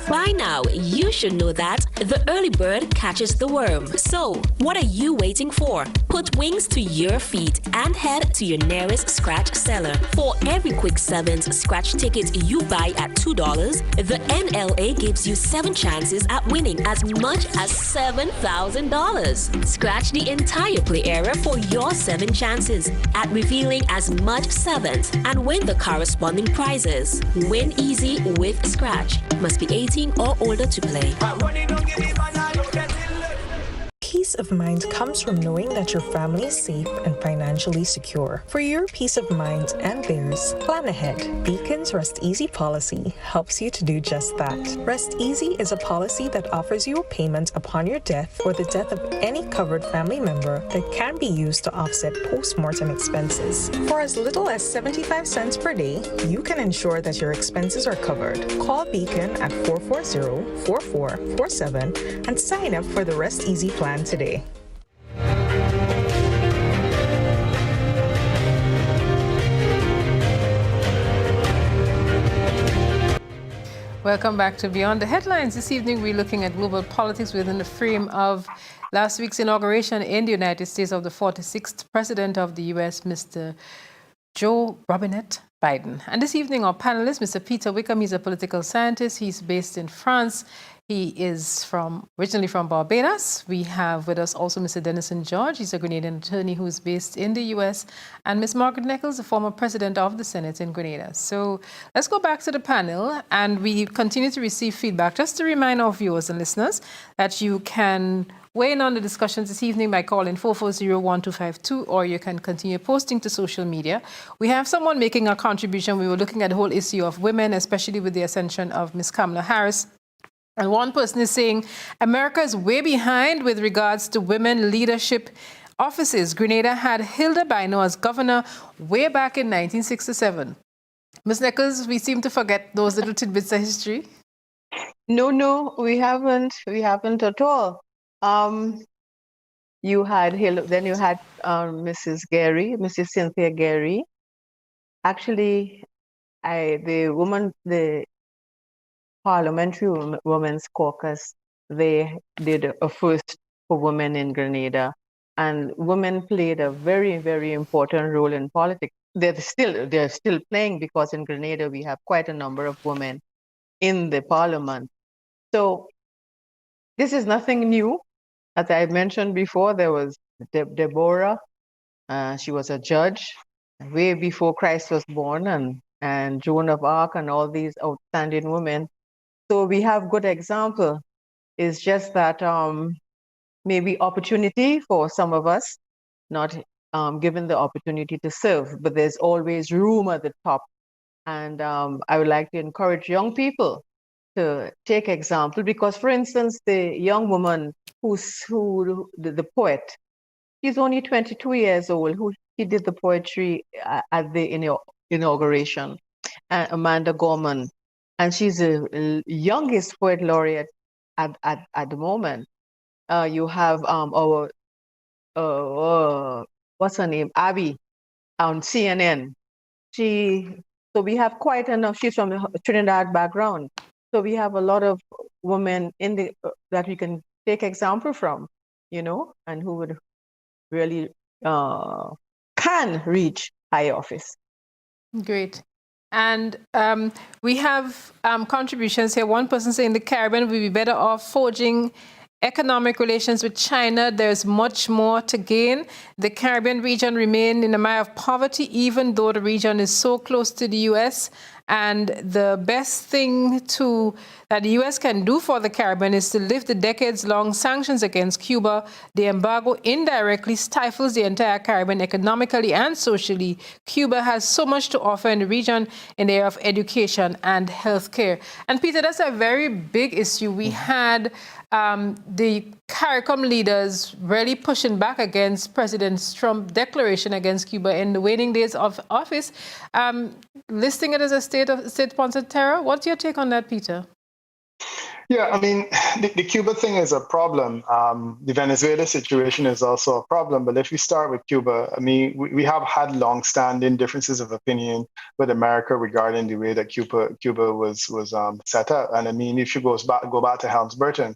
By now, you should know that the early bird catches the worm. So, what are you waiting for? Put wings to your feet and head to your nearest scratch seller. For every Quick 7's scratch ticket you buy at $2, the NLA gives you 7 chances at winning as much as $7,000. Scratch the entire play area for your 7 chances at revealing as much 7s and win the corresponding prizes. Win easy with Scratch. Must be 18 or older to play. Peace of mind comes from knowing that your family is safe and financially secure. For your peace of mind and theirs, plan ahead. Beacon's Rest Easy policy helps you to do just that. Rest Easy is a policy that offers you a payment upon your death or the death of any covered family member that can be used to offset post-mortem expenses. For as little as 75 cents per day, you can ensure that your expenses are covered. Call Beacon at 440-4447 and sign up for the Rest Easy plan today. Welcome back to Beyond the Headlines. This evening we're looking at global politics within the frame of last week's inauguration in the United States of the 46th President of the U.S., Mr. Joe Robinette Biden. And this evening our panelist, Mr. Peter Wickham, he's a political scientist. He's based in France. He is originally from Barbados. We have with us also Mr. Dennison George. He's a Grenadian attorney who is based in the U.S. And Ms. Margaret Nichols, the former president of the Senate in Grenada. So let's go back to the panel, and we continue to receive feedback. Just to remind our viewers and listeners that you can weigh in on the discussions this evening by calling 440-1252, or you can continue posting to social media. We have someone making a contribution. We were looking at the whole issue of women, especially with the ascension of Ms. Kamala Harris. And one person is saying America is way behind with regards to women leadership offices. Grenada had Hilda Bino as governor way back in 1967. Ms. Nichols, we seem to forget those little tidbits of history. No, we haven't. We haven't at all. You had Hilda, then you had Mrs. Cynthia Gary. Actually, the Parliamentary Women's Caucus, they did a first for women in Grenada, and women played a very, very important role in politics. They're still playing, because in Grenada we have quite a number of women in the parliament. So this is nothing new. As I mentioned before, there was Deborah. She was a judge way before Christ was born, and Joan of Arc and all these outstanding women. So we have good example. It's just that maybe opportunity for some of us, not given the opportunity to serve, but there's always room at the top. And I would like to encourage young people to take example, because, for instance, the young woman the poet, she's only 22 years old, she did the poetry at the inauguration, Amanda Gorman. And she's the youngest poet laureate at the moment. You have our what's her name, Abby, on CNN. So we have quite enough. She's from a Trinidad background, so we have a lot of women that we can take example from, and who would really can reach high office. Great. And we have contributions here. One person saying the Caribbean will be better off forging economic relations with China. There's much more to gain. The Caribbean region remains in a mire of poverty, even though the region is so close to the U.S. And the best thing that the U.S. can do for the Caribbean is to lift the decades-long sanctions against Cuba. The embargo indirectly stifles the entire Caribbean economically and socially. Cuba has so much to offer in the region in the area of education and healthcare. And Peter, that's a very big issue. We had the CARICOM leaders really pushing back against President Trump's declaration against Cuba in the waning days of office, listing it as a state-sponsored terror. What's your take on that, Peter? Yeah, I mean, the Cuba thing is a problem. The Venezuela situation is also a problem. But if we start with Cuba, I mean, we have had long-standing differences of opinion with America regarding the way that Cuba was set up. And I mean, if you go back to Helms-Burton,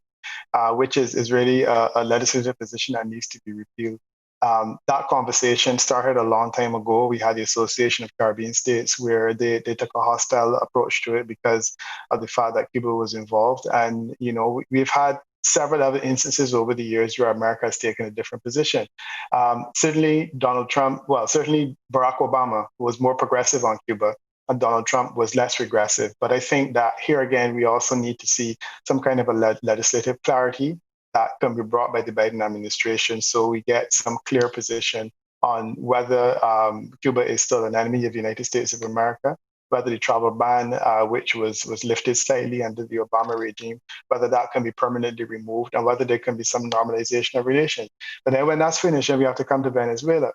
which is really a legislative position that needs to be repealed. That conversation started a long time ago. We had the Association of Caribbean States where they took a hostile approach to it because of the fact that Cuba was involved. And, you know, we've had several other instances over the years where America has taken a different position. Certainly certainly Barack Obama was more progressive on Cuba, and Donald Trump was less regressive. But I think that here again, we also need to see some kind of a legislative clarity that can be brought by the Biden administration, so we get some clear position on whether Cuba is still an enemy of the United States of America, whether the travel ban, which was lifted slightly under the Obama regime, whether that can be permanently removed, and whether there can be some normalization of relations. But then when that's finished, then we have to come to Venezuela.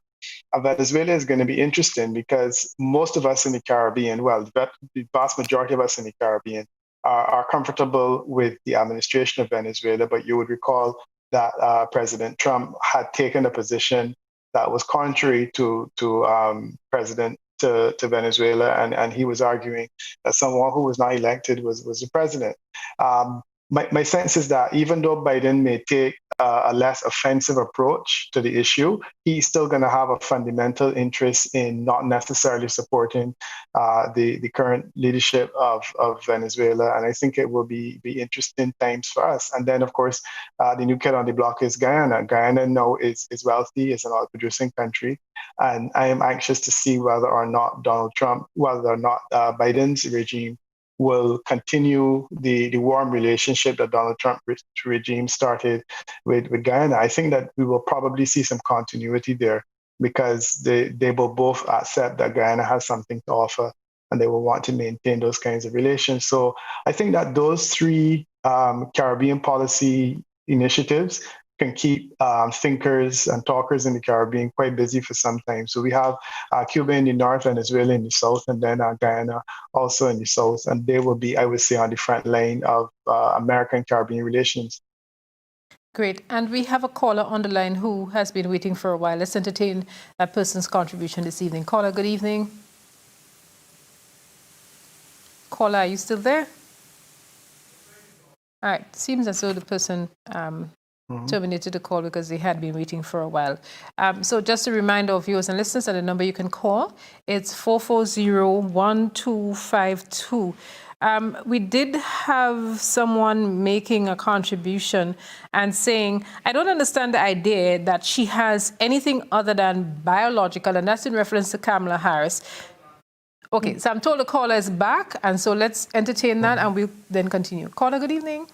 Venezuela is going to be interesting because most of us in the Caribbean, well, the vast majority of us in the Caribbean, are comfortable with the administration of Venezuela, but you would recall that President Trump had taken a position that was contrary to President to Venezuela, and he was arguing that someone who was not elected was the president. My sense is that even though Biden may take a less offensive approach to the issue, he's still going to have a fundamental interest in not necessarily supporting the current leadership of Venezuela. And I think it will be interesting times for us. And then, of course, the new kid on the block is Guyana. Guyana now is wealthy, is an oil-producing country. And I am anxious to see whether or not Biden's regime will continue the warm relationship that Donald Trump regime started with Guyana. I think that we will probably see some continuity there because they will both accept that Guyana has something to offer and they will want to maintain those kinds of relations. So I think that those three Caribbean policy initiatives can keep thinkers and talkers in the Caribbean quite busy for some time. So we have Cuba in the north, Venezuela in the south, and then Guyana also in the south. And they will be, I would say, on the front line of American-Caribbean relations. Great. And we have a caller on the line who has been waiting for a while. Let's entertain that person's contribution this evening. Caller, good evening. Caller, are you still there? All right. Seems as though the person terminated the call because they had been waiting for a while. So just a reminder of viewers and listeners that the number you can call, it's 440-1252. We did have someone making a contribution and saying, I don't understand the idea that she has anything other than biological, and that's in reference to Kamala Harris. Okay, so I'm told the caller is back, and so let's entertain that and we'll then continue. Caller, good evening.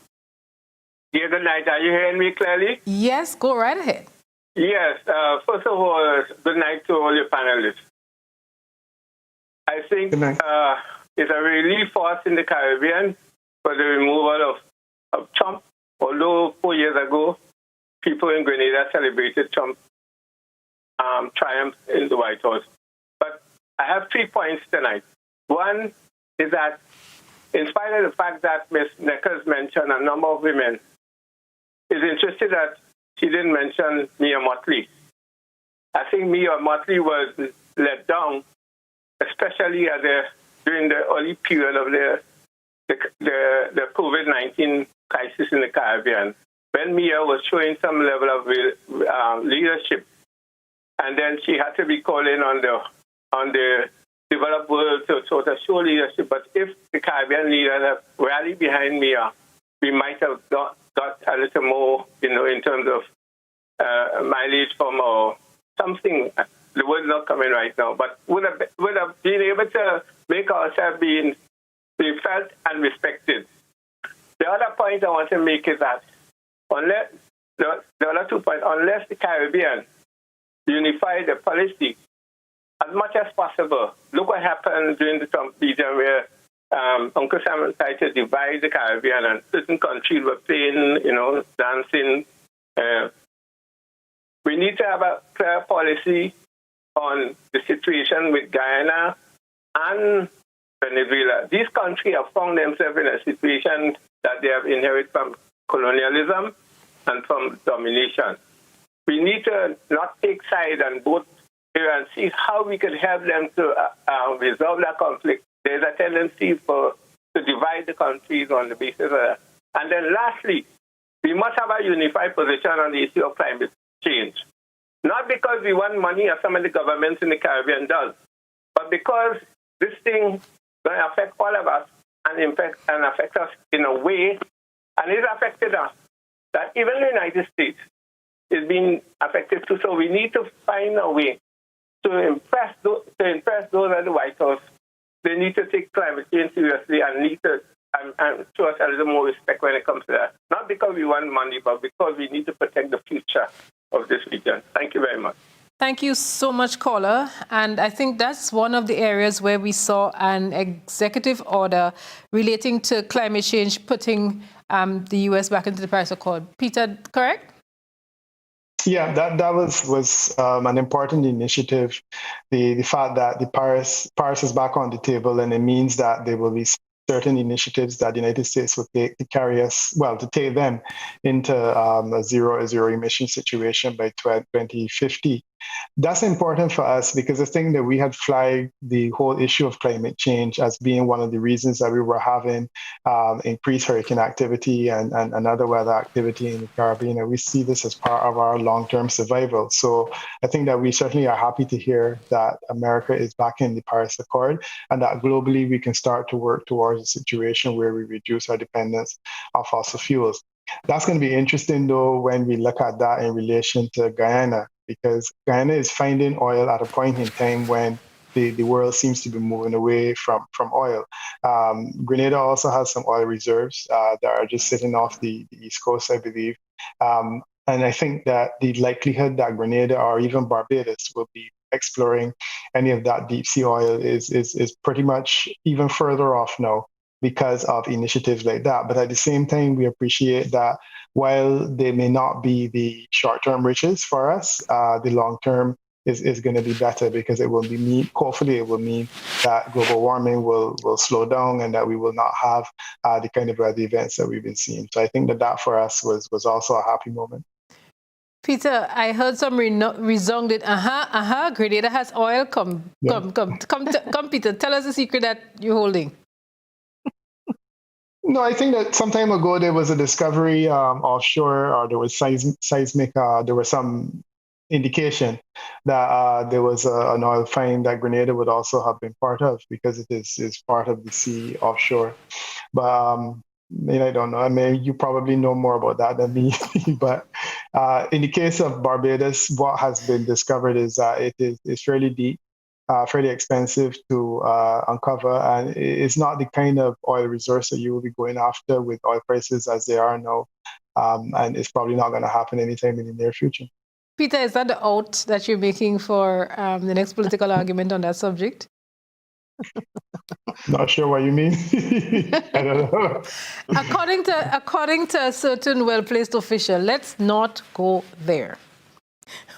Yeah, good night. Are you hearing me clearly? Yes, go right ahead. Yes. First of all, good night to all your panelists. I think it's a relief for us in the Caribbean for the removal of Trump. Although 4 years ago, people in Grenada celebrated Trump's triumph in the White House. But I have 3 points tonight. One is that in spite of the fact that Ms. Neckers mentioned a number of women, it's interesting that she didn't mention Mia Mottley. I think Mia Mottley was let down, especially during the early period of the COVID-19 crisis in the Caribbean, when Mia was showing some level of leadership, and then she had to be calling on the developed world to sort of show leadership. But if the Caribbean leaders have rallied behind Mia, we might have got a little more, in terms of mileage from something. The word's not coming right now, but would have been able to make ourselves being felt and respected. The other point I want to make is that unless the other 2 points, unless the Caribbean unify the policy as much as possible. Look what happened during the Trump region where Uncle Sam tried to divide the Caribbean and certain countries were playing, dancing. We need to have a clear policy on the situation with Guyana and Venezuela. These countries have found themselves in a situation that they have inherited from colonialism and from domination. We need to not take side and both here and see how we can help them to resolve that conflict. There's a tendency to divide the countries on the basis of that. And then lastly, we must have a unified position on the issue of climate change. Not because we want money as some of the governments in the Caribbean does, but because this thing is going to affect all of us and affect us in a way, and it's affected us, that even the United States is being affected too. So we need to find a way to impress those at the White House. They need to take climate change seriously and need to and show us a little more respect when it comes to that. Not because we want money, but because we need to protect the future of this region. Thank you very much. Thank you so much, caller. And I think that's one of the areas where we saw an executive order relating to climate change, putting the U.S. back into the Paris Accord. Peter, correct? Yeah, that was an important initiative. The fact that the Paris is back on the table, and it means that there will be certain initiatives that the United States will take to take them into a zero emission situation by 2050. That's important for us because I think that we had flagged the whole issue of climate change as being one of the reasons that we were having increased hurricane activity and other weather activity in the Caribbean. And we see this as part of our long-term survival. So I think that we certainly are happy to hear that America is back in the Paris Accord and that globally we can start to work towards a situation where we reduce our dependence on fossil fuels. That's going to be interesting, though, when we look at that in relation to Guyana, because Guyana is finding oil at a point in time when the world seems to be moving away from oil. Grenada also has some oil reserves that are just sitting off the East Coast, I believe. And I think that the likelihood that Grenada or even Barbados will be exploring any of that deep sea oil is pretty much even further off now, because of initiatives like that. But at the same time, we appreciate that while they may not be the short-term riches for us, the long-term is going to be better because it will hopefully it will mean that global warming will slow down and that we will not have the kind of weather events that we've been seeing. So I think that for us was also a happy moment. Peter, I heard some resounded, Grenada has oil. Come, Peter, tell us the secret that you're holding. No, I think that some time ago there was a discovery offshore, or there was seismic. There was some indication that there was an oil find that Grenada would also have been part of because it is part of the sea offshore. But I don't know. I mean, you probably know more about that than me. But in the case of Barbados, what has been discovered is that it is fairly deep. Fairly expensive to uncover, and it's not the kind of oil resource that you will be going after with oil prices as they are now, and it's probably not going to happen anytime in the near future. Peter, is that the out that you're making for the next political argument on that subject? Not sure what you mean. I don't know. According to a certain well-placed official, let's not go there.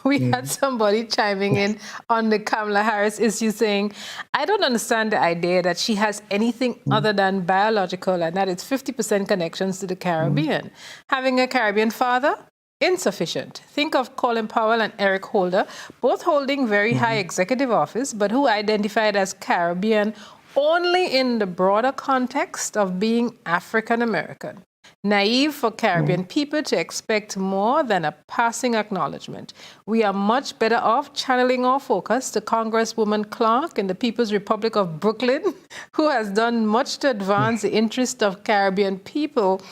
We had somebody chiming in on the Kamala Harris issue saying, I don't understand the idea that she has anything other than biological and that it's 50% connections to the Caribbean. Having a Caribbean father, insufficient. Think of Colin Powell and Eric Holder, both holding very high executive office, but who identified as Caribbean only in the broader context of being African American. Naive for Caribbean people to expect more than a passing acknowledgement. We are much better off channeling our focus to Congresswoman Clark in the People's Republic of Brooklyn, who has done much to advance the interest of Caribbean people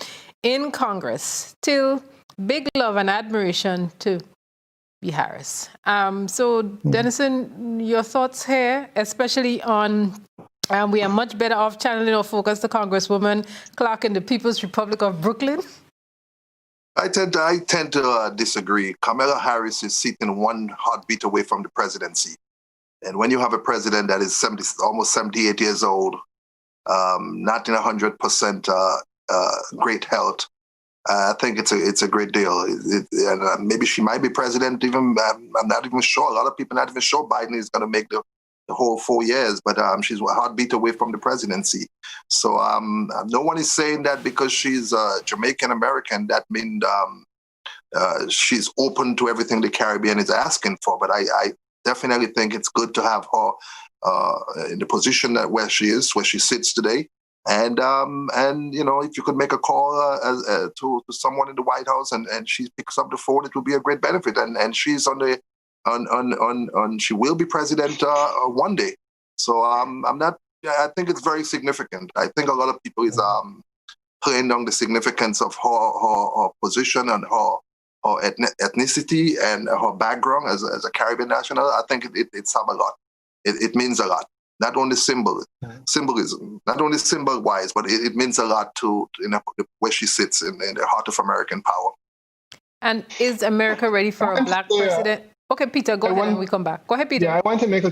in Congress. Still, big love and admiration to B. Harris. So, Dennison, your thoughts here, especially on We are much better off channeling our focus to Congresswoman Clark in the People's Republic of Brooklyn. I tend to disagree. Kamala Harris is sitting one heartbeat away from the presidency. And when you have a president that is almost 78 years old, not in 100% great health, I think it's a great deal. And maybe she might be president even, I'm not even sure. A lot of people are not even sure Biden is going to make the whole 4 years, but she's a heartbeat away from the presidency. So no one is saying that because she's Jamaican American, that means she's open to everything the Caribbean is asking for. But I definitely think it's good to have her in the position where she sits today. And you know, if you could make a call to someone in the White House and she picks up the phone, it would be a great benefit. And she's she will be president one day. So I think it's very significant. I think a lot of people is playing down the significance of her position and her ethnicity and her background as a Caribbean national. I think it's have a lot. It means a lot. Not only symbolism, not only symbol-wise, but it means a lot to where she sits in the heart of American power. And is America ready for a black president? Okay, Peter, go ahead and we come back. Go ahead, Peter. Yeah, I want to make a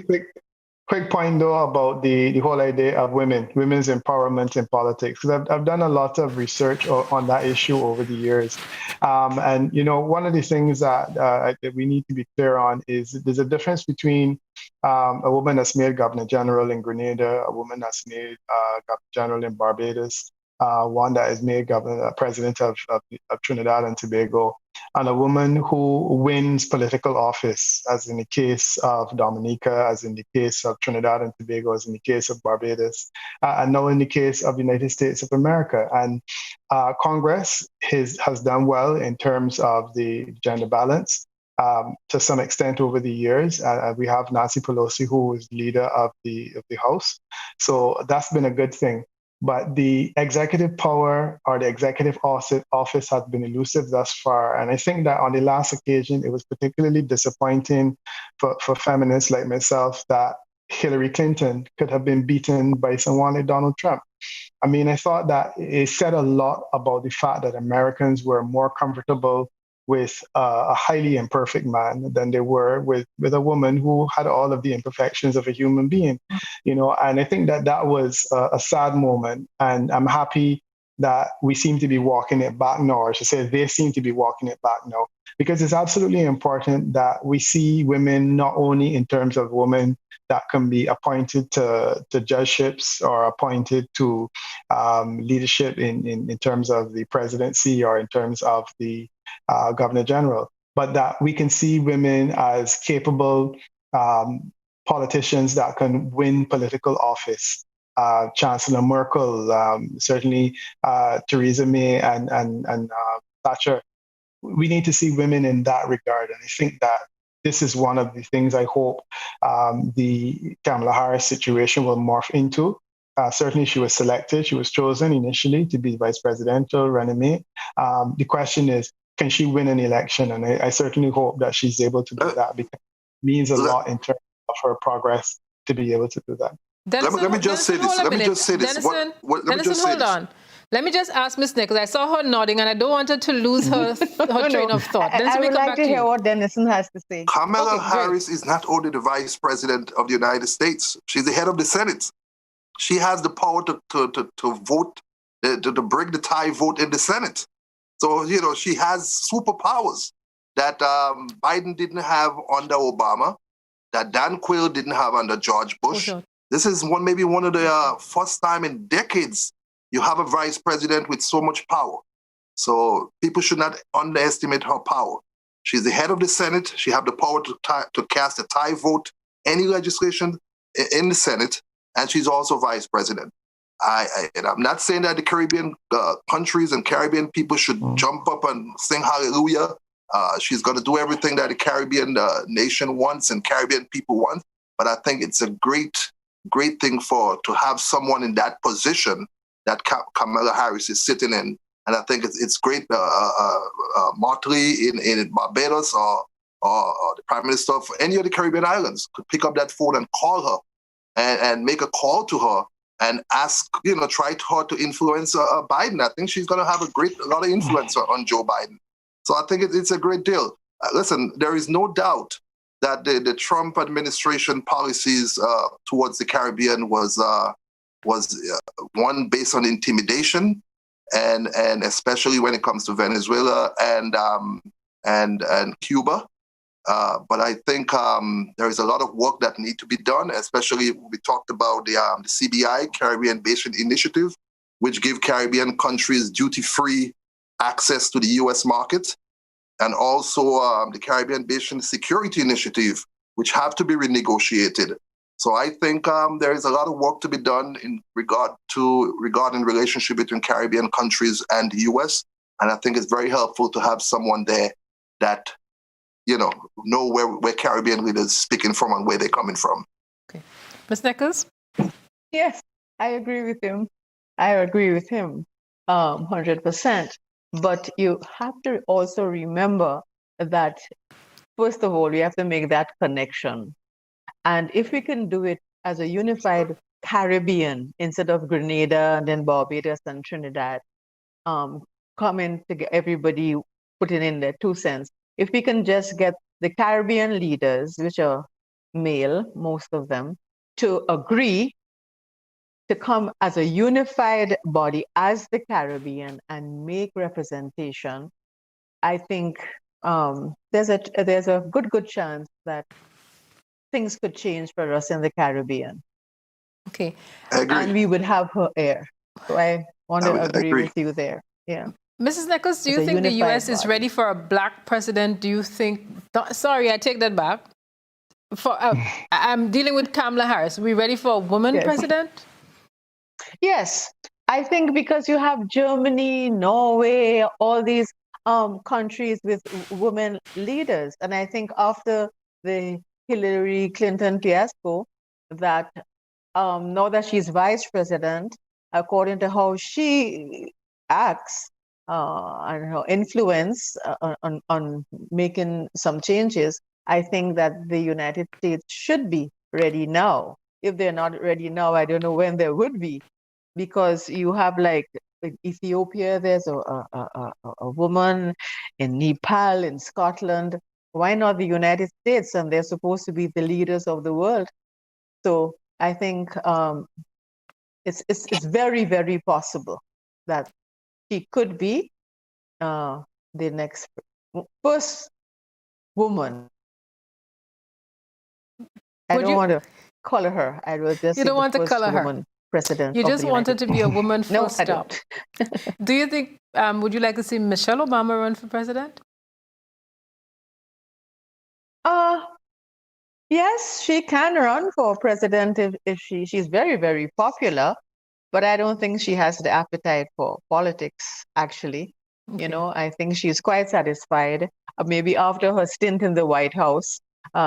quick point, though, about the whole idea of women's empowerment in politics. Because I've done a lot of research on that issue over the years. And, you know, one of the things that we need to be clear on is there's a difference between a woman that's made Governor General in Grenada, a woman that's made Governor General in Barbados, one that is made President of Trinidad and Tobago, and a woman who wins political office, as in the case of Dominica, as in the case of Trinidad and Tobago, as in the case of Barbados, and now in the case of the United States of America. And Congress has done well in terms of the gender balance to some extent over the years. We have Nancy Pelosi, who is leader of the House. So that's been a good thing. But the executive power or the executive office has been elusive thus far. And I think that on the last occasion, it was particularly disappointing for feminists like myself that Hillary Clinton could have been beaten by someone like Donald Trump. I mean, I thought that it said a lot about the fact that Americans were more comfortable with a highly imperfect man than they were with a woman who had all of the imperfections of a human being, you know. And I think that was a sad moment. And I'm happy that we seem to be walking it back now, or I should say they seem to be walking it back now, because it's absolutely important that we see women not only in terms of women that can be appointed to judgeships or appointed to leadership in terms of the presidency or in terms of the Governor General, but that we can see women as capable politicians that can win political office. Chancellor Merkel, certainly Theresa May and Thatcher. We need to see women in that regard. And I think that this is one of the things I hope the Kamala Harris situation will morph into. Certainly she was selected, she was chosen initially to be vice presidential running mate. The question is, can she win an election? And I certainly hope that she's able to do that, because it means a lot in terms of her progress to be able to do that. Dennison, let me just say this. Dennison, hold on. Let me just ask Ms. Nichols. I saw her nodding, and I don't want her to lose her train of thought. I would like to hear what Dennison has to say. Kamala Harris is not only the vice president of the United States. She's the head of the Senate. She has the power to vote, to break the tie vote in the Senate. So, you know, she has superpowers that Biden didn't have under Obama, that Dan Quayle didn't have under George Bush. Okay. This is maybe one of the first time in decades you have a vice president with so much power. So people should not underestimate her power. She's the head of the Senate. She has the power to cast a tie vote, any legislation in the Senate, and she's also vice president. And I'm not saying that the Caribbean countries and Caribbean people should jump up and sing hallelujah. She's going to do everything that the Caribbean nation wants and Caribbean people want. But I think it's a great thing to have someone in that position that Kamala Harris is sitting in. And I think it's great. Motley in Barbados or the Prime Minister of any of the Caribbean islands could pick up that phone and call her and make a call to her and ask, try hard to influence Biden. I think she's going to have a lot of influence on Joe Biden. So I think it's a great deal. Listen, there is no doubt that the Trump administration policies towards the Caribbean was one based on intimidation, and especially when it comes to Venezuela and Cuba. But I think there is a lot of work that needs to be done, especially we talked about the CBI, Caribbean Basin Initiative, which give Caribbean countries duty-free access to the U.S. market, and also the Caribbean Basin Security Initiative, which have to be renegotiated. So I think there is a lot of work to be done regarding relationship between Caribbean countries and the U.S., and I think it's very helpful to have someone there that know where Caribbean leaders speaking from and where they're coming from. Okay. Ms. Nichols? Yes, I agree with him. 100%. But you have to also remember that, first of all, we have to make that connection. And if we can do it as a unified Caribbean instead of Grenada and then Barbados and Trinidad, coming together, everybody putting in their 2 cents. If we can just get the Caribbean leaders, which are male, most of them, to agree to come as a unified body as the Caribbean and make representation, I think there's a good chance that things could change for us in the Caribbean. Okay. I agree. And we would have her air. So I want to agree with you there. Yeah. Mrs. Nichols, do you think the U.S. is ready for a black president? Do you think... Sorry, I take that back. I'm dealing with Kamala Harris. Are we ready for a woman president? Yes. I think because you have Germany, Norway, all these countries with women leaders. And I think after the Hillary Clinton fiasco, that now that she's vice president, according to how she acts, and her influence on making some changes, I think that the United States should be ready now. If they're not ready now, I don't know when they would be, because you have like Ethiopia, there's a woman in Nepal, in Scotland. Why not the United States? And they're supposed to be the leaders of the world. So I think it's very, very possible that she could be the next first woman. I don't want to color her. I will just. You don't want to color her. President. You just want her to be a woman first up. Do you think? Would you like to see Michelle Obama run for president? Yes, she can run for president if she's very, very popular. But I don't think she has the appetite for politics, actually. Okay. I think she's quite satisfied. Maybe after her stint in the White House,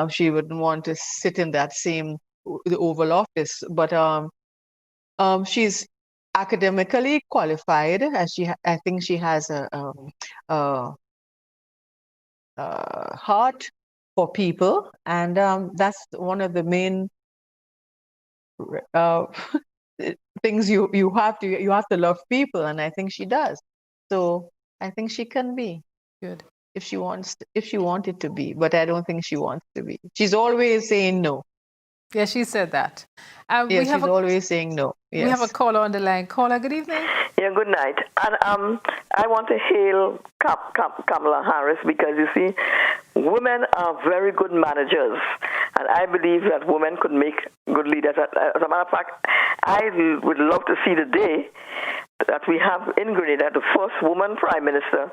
she wouldn't want to sit in that the Oval Office. But she's academically qualified, and I think she has a heart for people, and that's one of the main things you have to love people, and I think she does. So I think she can be good if she wanted to be, but I don't think she wants to be. She's always saying no. Yeah, she said that. Yes, she's always saying no. Yes. We have a caller on the line. Caller, good evening. Yeah, good night. And I want to hail Kamala Harris because, you see, women are very good managers. And I believe that women could make good leaders. As a matter of fact, I would love to see the day that we have in Grenada the first woman prime minister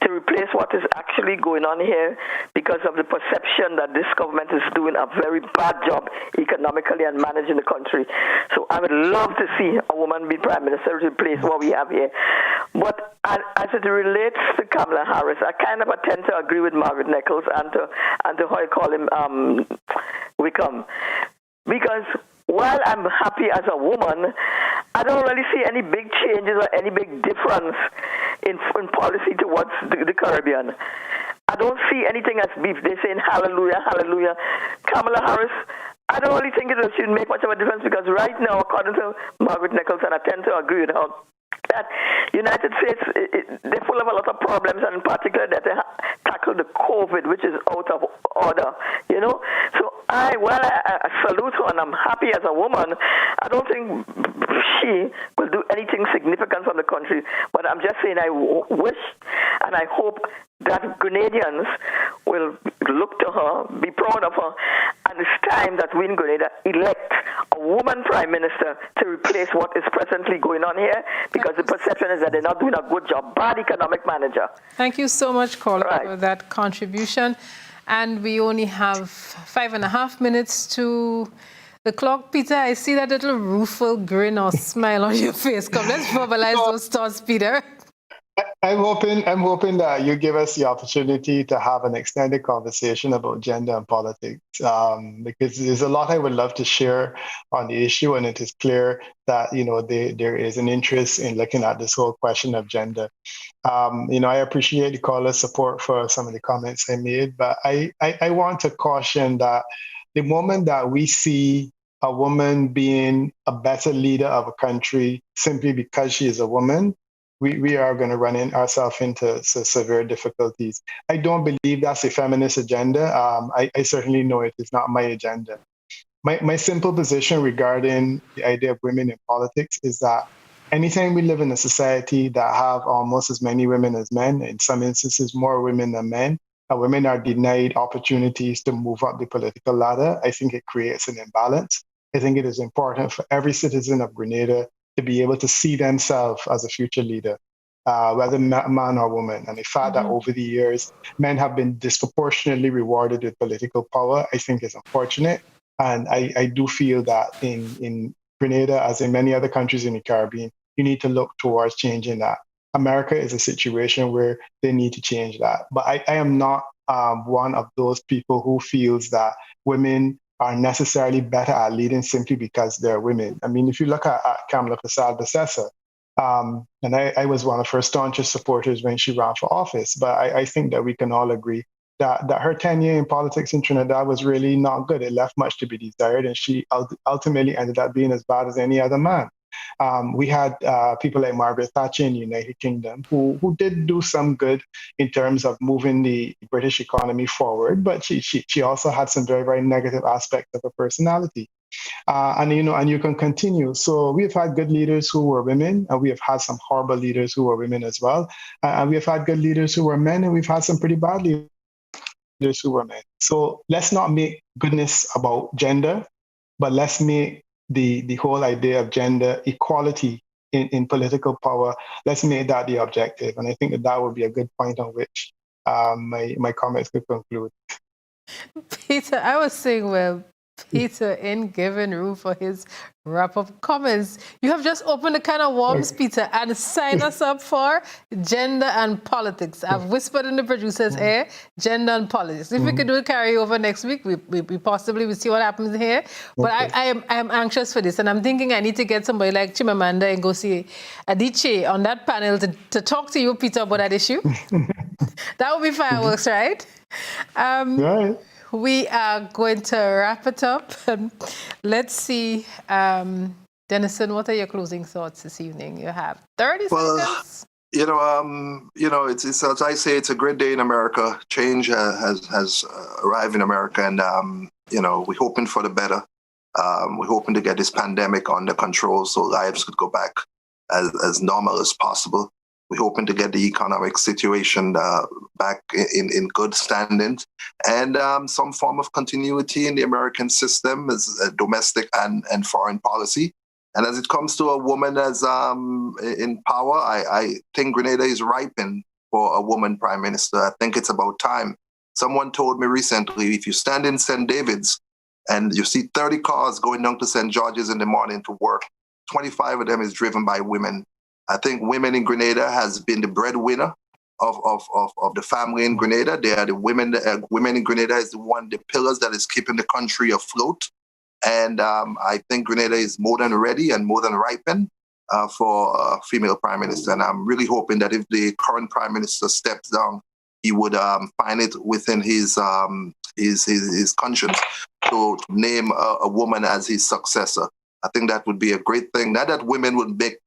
to replace what is actually going on here because of the perception that this government is doing a very bad job economically and managing the country. So I would love to see a woman be prime minister to replace what we have here. But as it relates to Kamala Harris, I kind of tend to agree with Margaret Nichols and to how I call him Wickham. Because while I'm happy as a woman, I don't really see any big changes or any big difference in policy towards the Caribbean. I don't see anything as beef. They're saying hallelujah, hallelujah. Kamala Harris, I don't really think it should make much of a difference because right now, according to Margaret Nicholson, I tend to agree with her that United States, they're full of a lot of problems, and in particular that they tackle the COVID, which is out of order, you know. So I salute her, and I'm happy as a woman. I don't think she will do anything significant for the country, but I'm just saying I wish and I hope that Grenadians will look to her, be proud of her, and it's time that we in Grenada elect a woman prime minister to replace what is presently going on here, because the perception is that they're not doing a good job. Bad economic manager. Thank you so much, Carla, for that contribution. And we only have 5.5 minutes to the clock. Peter, I see that little rueful grin or smile on your face. Come, let's verbalize those thoughts, Peter. I'm hoping that you give us the opportunity to have an extended conversation about gender and politics, because there's a lot I would love to share on the issue, and it is clear that there is an interest in looking at this whole question of gender. I appreciate the caller's support for some of the comments I made, but I want to caution that the moment that we see a woman being a better leader of a country simply because she is a woman, we are going to run ourselves into severe difficulties. I don't believe that's a feminist agenda. I certainly know it is not my agenda. My simple position regarding the idea of women in politics is that anytime we live in a society that have almost as many women as men, in some instances more women than men, and women are denied opportunities to move up the political ladder, I think it creates an imbalance. I think it is important for every citizen of Grenada to be able to see themselves as a future leader, whether man or woman. And the fact that over the years, men have been disproportionately rewarded with political power, I think is unfortunate. And I do feel that in Grenada, as in many other countries in the Caribbean, you need to look towards changing that. America is a situation where they need to change that. But I am not one of those people who feels that women are necessarily better at leading simply because they're women. I mean, if you look at Kamala Persad-Bissessar, and I was one of her staunchest supporters when she ran for office, but I think that we can all agree that her tenure in politics in Trinidad was really not good. It left much to be desired, and she ultimately ended up being as bad as any other man. We had people like Margaret Thatcher in the United Kingdom who did do some good in terms of moving the British economy forward, but she also had some very, very negative aspects of her personality. And you can continue. So we've had good leaders who were women, and we have had some horrible leaders who were women as well. And we've had good leaders who were men, and we've had some pretty bad leaders who were men. So let's not make goodness about gender, but let's make the whole idea of gender equality in political power, let's make that the objective. And I think that would be a good point on which my comments could conclude. Peter, I was saying, well, Peter, in giving room for his wrap-up comments, you have just opened a can of worms, Peter, and sign us up for gender and politics. I've whispered in the producer's ear, gender and politics. If we could do a carryover next week, we possibly will see what happens here. But I am anxious for this, and I'm thinking I need to get somebody like Chimamanda and go see Adichie on that panel to talk to you, Peter, about that issue. That would be fireworks, right? Right. We are going to wrap it up. Let's see. Dennison, what are your closing thoughts this evening? You have 30 seconds. It's as I say, it's a great day in America. Change has arrived in America, and we're hoping for the better. We're hoping to get this pandemic under control so lives could go back as normal as possible. We're hoping to get the economic situation back in good standings, and some form of continuity in the American system as domestic and foreign policy. And as it comes to a woman as in power, I think Grenada is ripened for a woman prime minister. I think it's about time. Someone told me recently, if you stand in St. David's and you see 30 cars going down to St. George's in the morning to work, 25 of them is driven by women. I think women in Grenada has been the breadwinner of the family in Grenada. They are the women. Women in Grenada is the pillars that is keeping the country afloat. And I think Grenada is more than ready and more than ripened for a female prime minister. And I'm really hoping that if the current prime minister steps down, he would find it within his conscience to name a woman as his successor. I think that would be a great thing. Not that women would make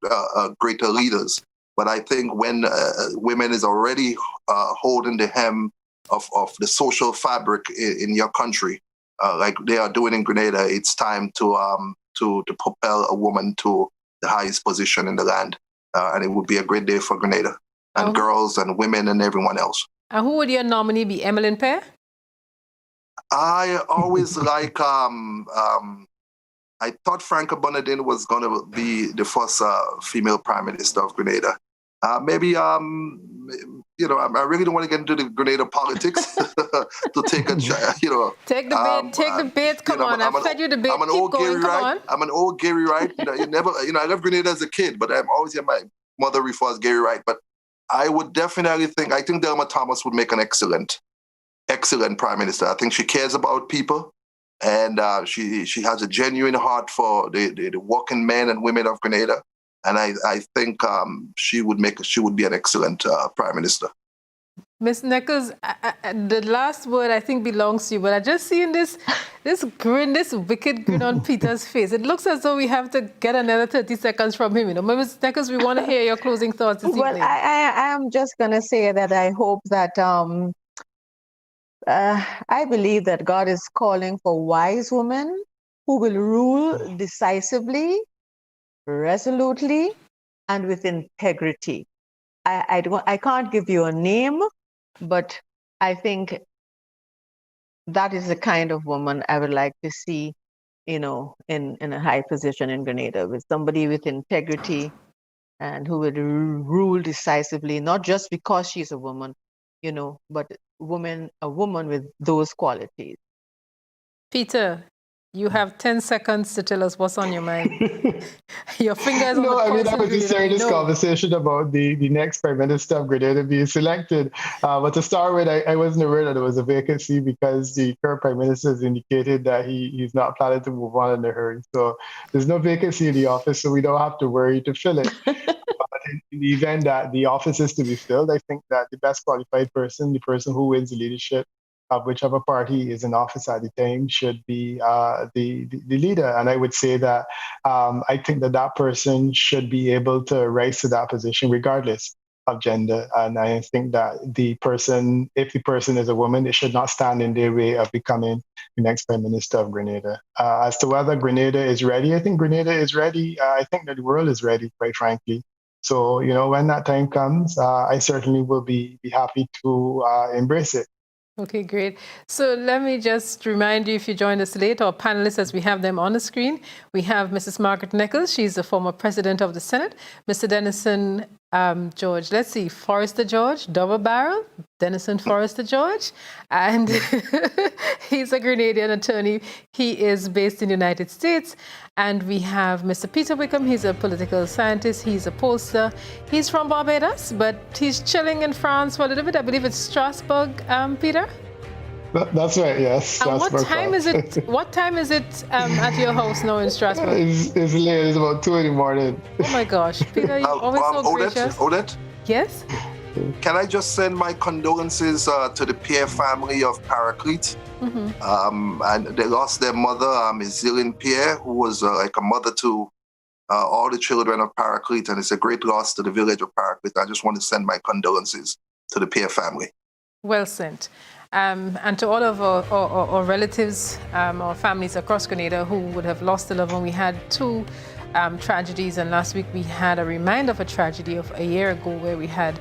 greater leaders, but I think when women is already holding the hem of the social fabric in your country, like they are doing in Grenada, it's time to propel a woman to the highest position in the land. And it would be a great day for Grenada and girls and women and everyone else. And who would your nominee be? Emmeline Pear? I always like, I thought Franca Bonadin was going to be the first female prime minister of Grenada. Maybe, I really don't want to get into the Grenada politics to take a, Take the bait, come on. I've fed you the bait, I'm an old Gary Wright. I'm an old Gary Wright. I left Grenada as a kid, but I'm always my mother refers Gary Wright. But I would definitely think Delma Thomas would make an excellent prime minister. I think she cares about people, and she has a genuine heart for the working men and women of Grenada. And I think she would be an excellent prime minister. Ms. Nichols, the last word I think belongs to you, but I just seen this grin, this wicked grin on Peter's face. It looks as though we have to get another 30 seconds from him. Ms. Nichols, we want to hear your closing thoughts this evening. Well, I am just going to say that I hope that I believe that God is calling for wise women who will rule decisively, resolutely, and with integrity. I can't give you a name, but I think that is the kind of woman I would like to see, in a high position in Grenada, with somebody with integrity and who would rule decisively, not just because she's a woman, but a woman with those qualities. Peter, you have 10 seconds to tell us what's on your mind. Your fingers on the pulse. I was just starting this conversation about the next Prime Minister of Grenada being selected. But to start with, I wasn't aware that there was a vacancy because the current Prime Minister has indicated that he's not planning to move on in a hurry. So there's no vacancy in the office, so we don't have to worry to fill it. But in the event that the office is to be filled, I think that the best qualified person, the person who wins the leadership of whichever party is in office at the time, should be the leader. And I would say that I think that person should be able to rise to that position regardless of gender. And I think that if the person is a woman, it should not stand in their way of becoming the next Prime Minister of Grenada. As to whether Grenada is ready, I think Grenada is ready. I think that the world is ready, quite frankly. So, when that time comes, I certainly will be happy to embrace it. Okay, great. So let me just remind you, if you joined us late, our panelists, as we have them on the screen, we have Mrs. Margaret Nichols. She's the former president of the Senate. Mr. Dennison George, let's see, Forrester George, double barrel, Dennison Forrester George. And he's a Grenadian attorney. He is based in the United States. And we have Mr. Peter Wickham. He's a political scientist. He's a pollster. He's from Barbados, but he's chilling in France for a little bit. I believe it's Strasbourg, Peter? That's right, yes. And what time is it? What time is it at your house now in Strasbourg? It's late. It's about 2 in the morning. Oh my gosh, Peter, you're always so gracious. Odette? Yes? Can I just send my condolences to the Pierre family of Paraclete? Mm-hmm. And they lost their mother, Ms. Zillian Pierre, who was like a mother to all the children of Paraclete, and it's a great loss to the village of Paraclete. I just want to send my condolences to the Pierre family. Well sent. And to all of our relatives, our families across Grenada who would have lost a loved one. We had two tragedies, and last week we had a reminder of a tragedy of a year ago where we had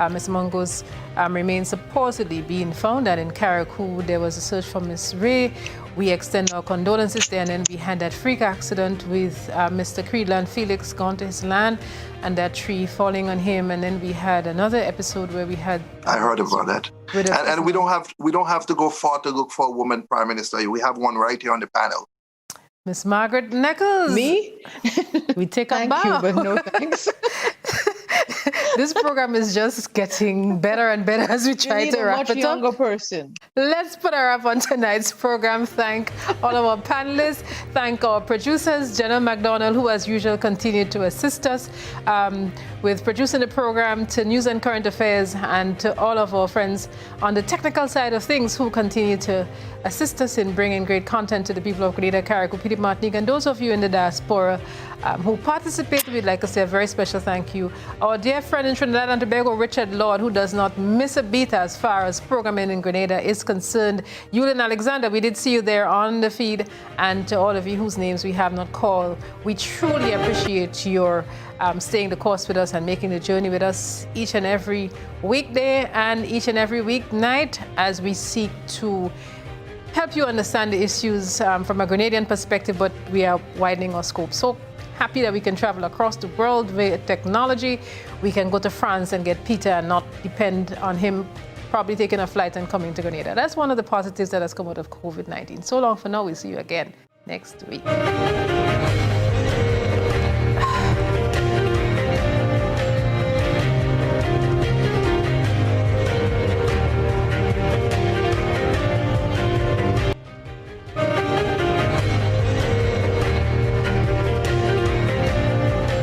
Ms. Mungo's remains supposedly being found, and in Carriacou there was a search for Ms. Ray. We extend our condolences there, and then we had that freak accident with Mr. Creedland Felix gone to his land and that tree falling on him, and then we had another episode where we had... I heard about that. And we don't have to go far to look for a woman prime minister. We have one right here on the panel. Miss Margaret Nichols. Me? We take a bow. Thank you, but no thanks. This program is just getting better and better as we try to wrap it up. Younger person. Let's put a wrap on tonight's program. Thank all of our panelists. Thank our producers, Jenna McDonald, who as usual continued to assist us with producing the program, to News and Current Affairs, and to all of our friends on the technical side of things who continue to assist us in bringing great content to the people of Grenada, Carrick, Petite Martinique, and those of you in the diaspora who participated. We'd like to say a very special thank you. Our dear friend in Trinidad and Tobago, Richard Lord, who does not miss a beat as far as programming in Grenada is concerned. Yulian Alexander, we did see you there on the feed. And to all of you whose names we have not called, we truly appreciate your staying the course with us and making the journey with us each and every weekday and each and every weeknight as we seek to help you understand the issues from a Grenadian perspective, but we are widening our scope. So happy that we can travel across the world with technology. We can go to France and get Peter and not depend on him probably taking a flight and coming to Grenada. That's one of the positives that has come out of COVID-19. So long for now. We'll see you again next week.